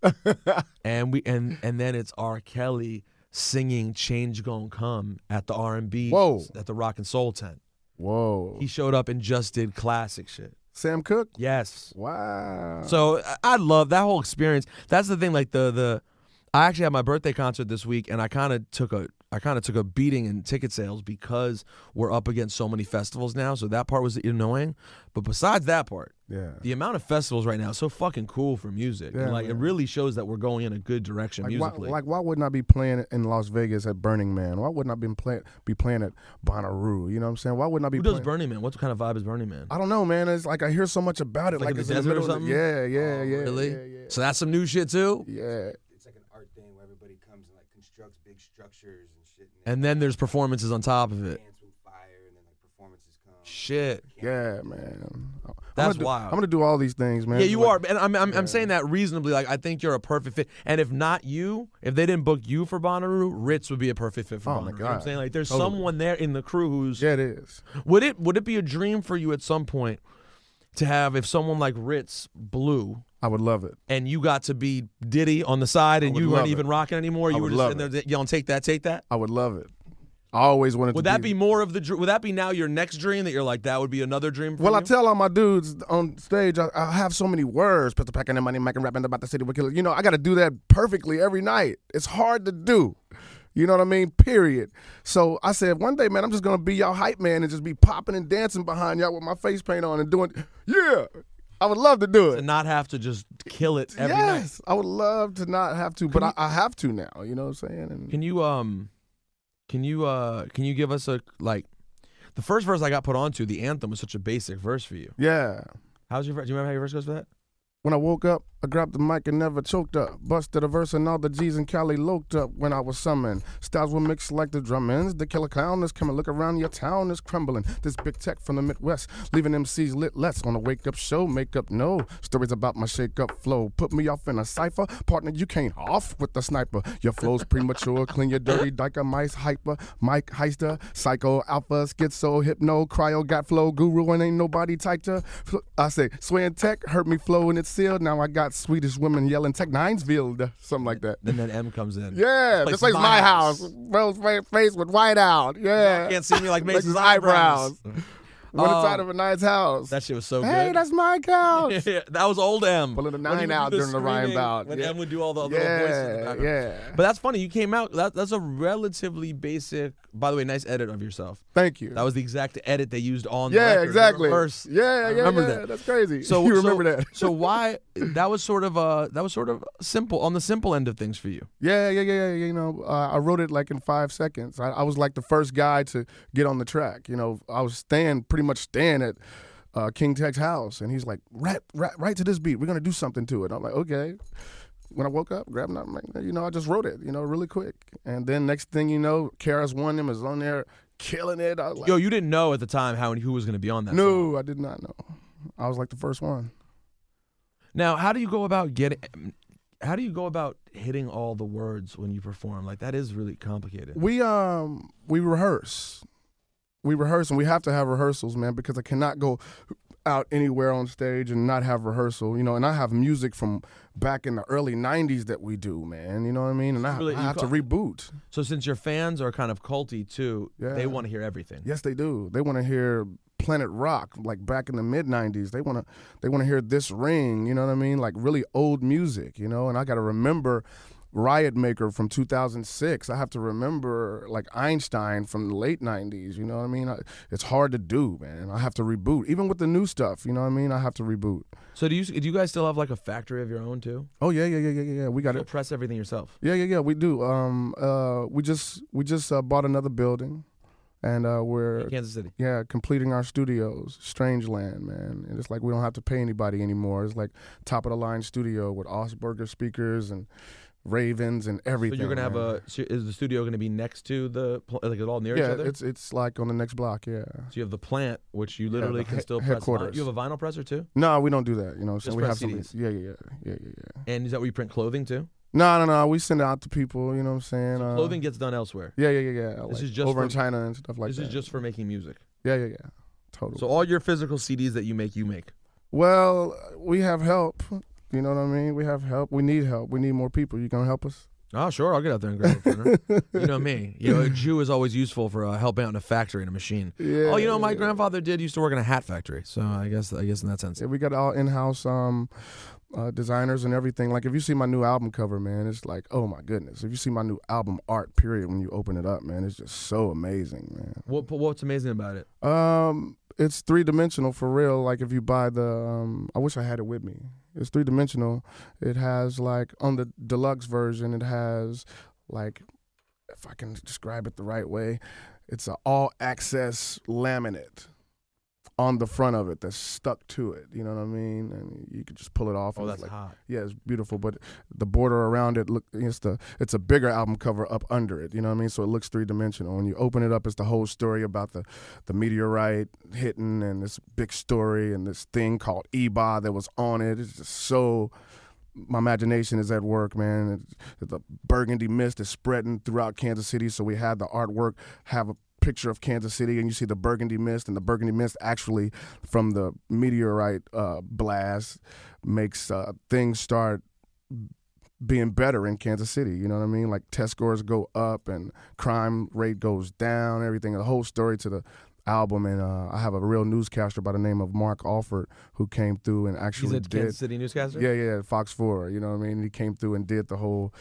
and then it's R. Kelly singing "Change Gon' Come" at the R&B at the Rock and Soul tent. Whoa. He showed up and just did classic shit. Sam Cooke? Yes. Wow. So I love that whole experience. That's the thing. Like I actually had my birthday concert this week, and I kind of took a beating in ticket sales because we're up against so many festivals now. So that part was annoying. But besides that part, the amount of festivals right now is so fucking cool for music. Yeah, and like it really shows that we're going in a good direction musically. Why wouldn't I be playing in Las Vegas at Burning Man? Why wouldn't I be playing at Bonnaroo? You know what I'm saying? Why wouldn't I be? Who does Burning Man? What kind of vibe is Burning Man? I don't know, man. It's like I hear so much about it. Like it's in the desert or something? Yeah. Really? Yeah. So that's some new shit too? Yeah. It's like an art thing where everybody comes and like constructs big structures and shit. And then there's performances on top of it. Dance with fire, and then like performances come. Shit. Yeah, man. That's wild. I'm gonna do all these things, man. Yeah, you are, and I'm saying that reasonably. Like I think you're a perfect fit. And if not you, if they didn't book you for Bonnaroo, Ritz would be a perfect fit for Bonnaroo. My God. You know what I'm saying? Like there's someone there in the crew who's. Yeah, it is. Would it be a dream for you at some point to have, if someone like Ritz blew? I would love it. And you got to be Diddy on the side, and you weren't even rocking anymore. You were just in there yelling, "Take that, take that." I would love it. I always wanted to. Would that be more of the? Would that be now your next dream that you're like that would be another dream? For Well, you? I tell all my dudes on stage, I have so many words, pistol packing and money making, rapping about the city with killers. You know, I got to do that perfectly every night. It's hard to do. You know what I mean? Period. So I said, one day, man, I'm just gonna be y'all hype man and just be popping and dancing behind y'all with my face paint on and doing. Yeah, I would love to do it. To not have to just kill it every night. Yes, I would love to not have to, but I have to now. You know what I'm saying? And Can you give us a like? The first verse I got put onto, the anthem, was such a basic verse for you. Yeah. How's your verse? Do you remember how your verse goes for that? When I woke up, I grabbed the mic and never choked up. Busted a verse and all the G's in Cali loked up when I was summoned. Styles were mixed like the drum ends. The killer clown is coming. Look around, your town is crumbling. This big tech from the Midwest, leaving MCs lit less on a wake-up show. Makeup, no. Stories about my shake-up flow. Put me off in a cipher. Partner, you can't off with the sniper. Your flow's premature. Clean your dirty dyker. Mice hyper. Mike Heister. Psycho, alpha, schizo, hypno. Cryo, got flow. Guru, and ain't nobody tighter. I say, swaying tech, hurt me flow and it's sealed. Now I got Swedish women yelling Tech Ninesville, something like that. And then M comes in. Yeah, this place's my house. Bro's face with white out. Yeah. You can't see me like Mason's His eyebrows. One inside of a nice house. That shit was so good. Hey, that's my couch. Yeah, that was old M. Pulling the 9 out during the Ryan bout. When M would do all the little voices in the background. Yeah. But that's funny. You came out. That's a relatively basic. By the way, nice edit of yourself. Thank you. That was the exact edit they used on the Yeah, record. exactly. First, Yeah. remember that. That's crazy. So you remember that? So why that was sort of simple on the simple end of things for you. Yeah. You know, I wrote it like in 5 seconds. I was like the first guy to get on the track. You know, I was pretty much staying at King Tech's house, and he's like, right to this beat. We're gonna do something to it. I'm like, okay. When I woke up, grabbed it, I'm like, you know, I just wrote it, you know, really quick. And then next thing you know, KRS-One is on there killing it. I was like, Yo, you didn't know at the time who was gonna be on that. No, song. I did not know. I was like the first one. Now, how do you go about hitting all the words when you perform? Like, that is really complicated. We rehearse. We rehearse, and we have to have rehearsals, man, because I cannot go out anywhere on stage and not have rehearsal, you know. And I have music from back in the early 90s that we do, man, you know what I mean? And I have to reboot. So since your fans are kind of culty too, Yeah. they want to hear everything. Yes, they do. They want to hear Planet Rock, like back in the mid-90s. They want to hear This Ring, you know what I mean? Like really old music, you know. And I got to remember Riot Maker from 2006. I have to remember like Einstein from the late 90s, you know what I mean? It's hard to do, man. I have to reboot. Even with the new stuff, you know what I mean? I have to reboot. So do you guys still have like a factory of your own too? Oh yeah. We got You'll it. press everything yourself. Yeah. We do. We just bought another building, and we're In Kansas City. Yeah, completing our studios. Strangeland, man. And it's like we don't have to pay anybody anymore. It's like top of the line studio with Osberger speakers and Ravens and everything. So you're gonna man. is the studio gonna be next to like it all near each Yeah, other? it's like on the next block. Yeah. So you have the plant, which you literally the can still press. headquarters. You have a vinyl presser too? No, we don't do that. You know, so Just we press have CDs. something. Yeah. And is that where you print clothing too? No. We send it out to people. You know what I'm saying? So clothing gets done elsewhere. Yeah. This Like is just over for, in China and stuff like This that. is just for making music. Yeah. Totally. So all your physical CDs that you make. Well, we have help. You know what I mean? We have help. We need help. We need more people. You gonna help us? Oh, sure. I'll get out there and grab a printer. You know me. You know, a Jew is always useful for helping out in a factory, in a machine. Yeah. Oh, you know, my grandfather used to work in a hat factory. So I guess in that sense. Yeah, we got all in-house designers and everything. Like if you see my new album cover, man, it's like, oh my goodness. If you see my new album art, period, when you open it up, man, it's just so amazing, man. What's amazing about it? It's 3-dimensional for real. Like if you buy the, I wish I had it with me. It's 3-dimensional. It has like on the deluxe version, it has like, if I can describe it the right way, it's an all-access laminate on the front of it that's stuck to it. You know what I mean? And you could just pull it off. Oh, and that's it's like, hot. Yeah, it's beautiful. But the border around it, it's a bigger album cover up under it. You know what I mean? So it looks 3-dimensional. When you open it up, it's the whole story about the meteorite hitting and this big story and this thing called EBA that was on it. It's just so. My imagination is at work, man. The burgundy mist is spreading throughout Kansas City, so we had the artwork have a picture of Kansas City, and you see the burgundy mist, and the burgundy mist actually from the meteorite blast makes things start being better in Kansas City. You know what I mean? Like test scores go up and crime rate goes down, everything. The whole story to the album, and I have a real newscaster by the name of Mark Alford who came through and actually He's a Kansas City newscaster? Yeah, Fox 4, you know what I mean? He came through and did the whole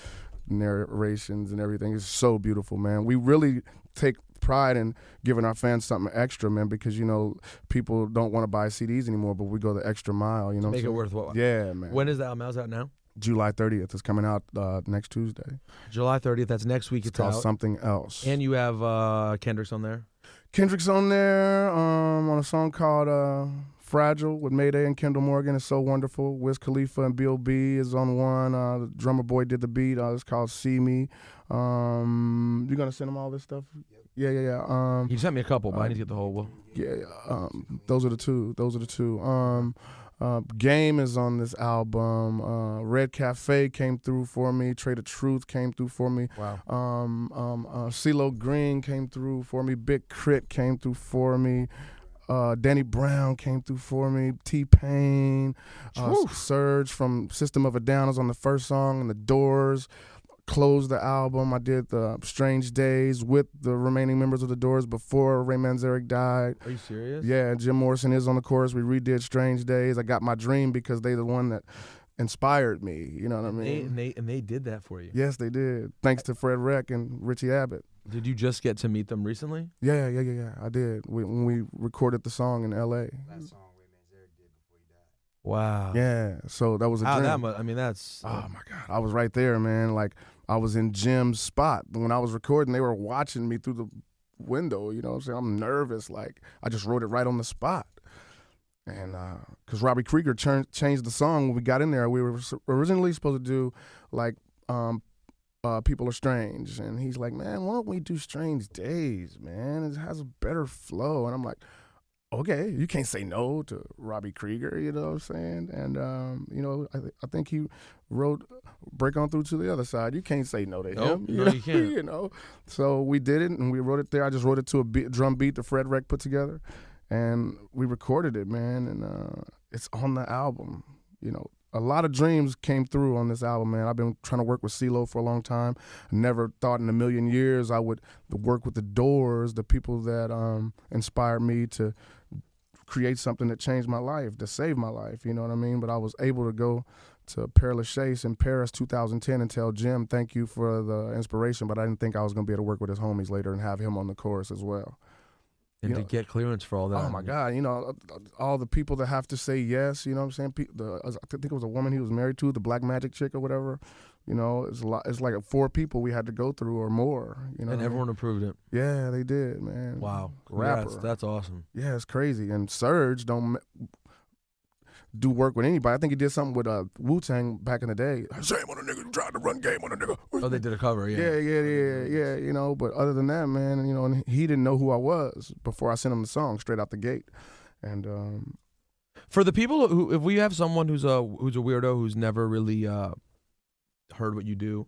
narrations and everything. It's so beautiful, man. We really take pride in giving our fans something extra, man, because, you know, people don't want to buy CDs anymore, but we go the extra mile, you know. Make it worthwhile. Yeah, man. When is the album out now? July 30th. It's coming out next Tuesday. July 30th. That's next week. It's called out. Something Else. And you have Kendrick's on there? Kendrick's on there on a song called Fragile with Mayday and Kendall Morgan. It's so wonderful. Wiz Khalifa and B.O.B. is on one. The drummer boy did the beat. It's called See Me. You gonna send him all this stuff? Yeah. You sent me a couple, but I need to get the whole. Those are the two. Game is on this album. Red Cafe came through for me. Trade of Truth came through for me. Wow. CeeLo Green came through for me. Big Crit came through for me. Danny Brown came through for me. T-Pain. Surge from System of a Down is on the first song. And The Doors closed the album. I did the Strange Days with the remaining members of The Doors before Ray Manzarek died. Are you serious? Yeah, Jim Morrison is on the chorus. We redid Strange Days. I got my dream because they the one that inspired me. You know what I mean? And they did that for you. Yes, they did. Thanks to Fred Reck and Richie Abbott. Did you just get to meet them recently? Yeah. I did. When we recorded the song in L.A. That song Ray Manzarek did before he died. Wow. Yeah, so that was a dream. That's. Oh my God, I was right there, man. Like I was in Jim's spot when I was recording. They were watching me through the window. You know what I'm saying? I'm nervous. Like I just wrote it right on the spot. And because Robbie Krieger changed the song when we got in there, we were originally supposed to do like People Are Strange, and he's like, man, why don't we do Strange Days, man? It has a better flow. And I'm like, okay, you can't say no to Robbie Krieger, you know what I'm saying? And, I think he wrote Break On Through to the Other Side. You can't say no to him. No, you can't. You know? So we did it, and we wrote it there. I just wrote it to a drum beat that Fred Reck put together, and we recorded it, man, and it's on the album. You know, a lot of dreams came through on this album, man. I've been trying to work with CeeLo for a long time. I never thought in a million years I would work with The Doors, the people that inspired me to create something that changed my life, to save my life, you know what I mean? But I was able to go to Père Lachaise in Paris 2010 and tell Jim, thank you for the inspiration, but I didn't think I was going to be able to work with his homies later and have him on the chorus as well. And to get clearance for all that. Oh, my God. You know, all the people that have to say yes, you know what I'm saying? I think it was a woman he was married to, the Black Magic chick or whatever. You know, it's a lot. It's like 4 people we had to go through or more. You know, and everyone approved it. Yeah, they did, man. Wow, rapper. That's awesome. Yeah, it's crazy. And Surge don't do work with anybody. I think he did something with Wu-Tang back in the day. Shame on a nigga who tried to run game on a nigga. Oh, they did a cover, yeah. Yeah. You know, but other than that, man, you know, and he didn't know who I was before I sent him the song straight out the gate. And for the people who, if we have someone who's a weirdo who's never really heard what you do,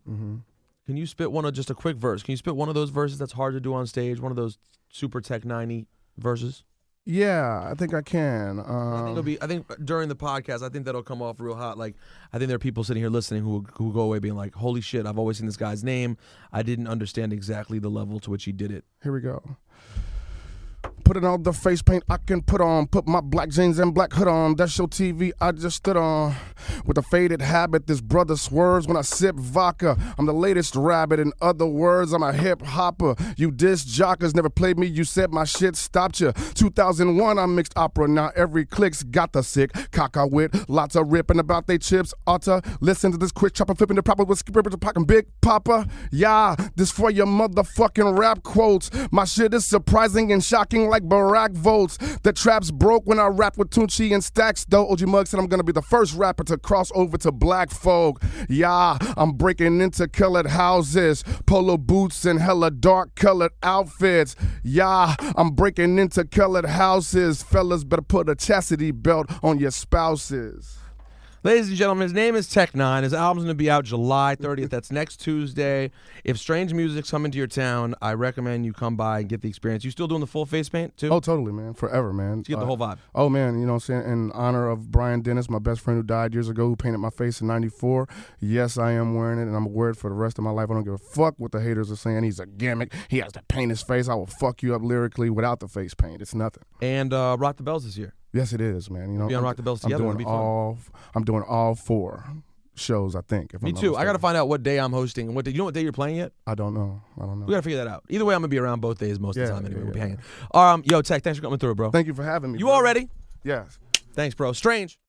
can you spit just a quick verse? Can you spit one of those verses that's hard to do on stage? One of those super Tech 90 verses? Yeah, I think I can. I think during the podcast, I think that'll come off real hot. Like, I think there are people sitting here listening who go away being like, "Holy shit! I've always seen this guy's name. I didn't understand exactly the level to which he did it." Here we go. Putting all the face paint I can put on. Put my black jeans and black hood on. That's your TV I just stood on. With a faded habit, this brother swerves when I sip vodka. I'm the latest rabbit. In other words, I'm a hip hopper. You disc jockers never played me. You said my shit stopped you. 2001, I mixed opera. Now every click's got the sick. Caca wit. Lots of ripping about they chips. Otter. Listen to this quick chopper flipping the proper with skipper to pocket. Big Papa. Yeah, this for your motherfucking rap quotes. My shit is surprising and shocking like Barack votes. The trap's broke when I rap with Tunchi and Stacks, though. OG Mugg said I'm gonna be the first rapper to cross over to black folk. Yeah, I'm breaking into colored houses, polo boots and hella dark colored outfits. Yeah, I'm breaking into colored houses. Fellas better put a chastity belt on your spouses. Ladies and gentlemen, his name is Tech 9. His album's going to be out July 30th. That's next Tuesday. If strange music's coming to your town, I recommend you come by and get the experience. You still doing the full face paint, too? Oh, totally, man. Forever, man. To get the whole vibe. Oh, man, you know what I'm saying? In honor of Brian Dennis, my best friend who died years ago, who painted my face in 94. Yes, I am wearing it, and I'm going to wear it for the rest of my life. I don't give a fuck what the haters are saying. He's a gimmick. He has to paint his face. I will fuck you up lyrically without the face paint. It's nothing. And Rock the Bells this year. Yes, it is, man. You know, be on Rock the Bells together. I'm doing all 4 shows, I think. Me too. I got to find out what day I'm hosting and what day. You know what day you're playing yet? I don't know. We got to figure that out. Either way, I'm gonna be around both days most of the time. Anyway, we'll be hanging. Yo, Tech, thanks for coming through, bro. Thank you for having me. You all ready? Yes. Thanks, bro. Strange.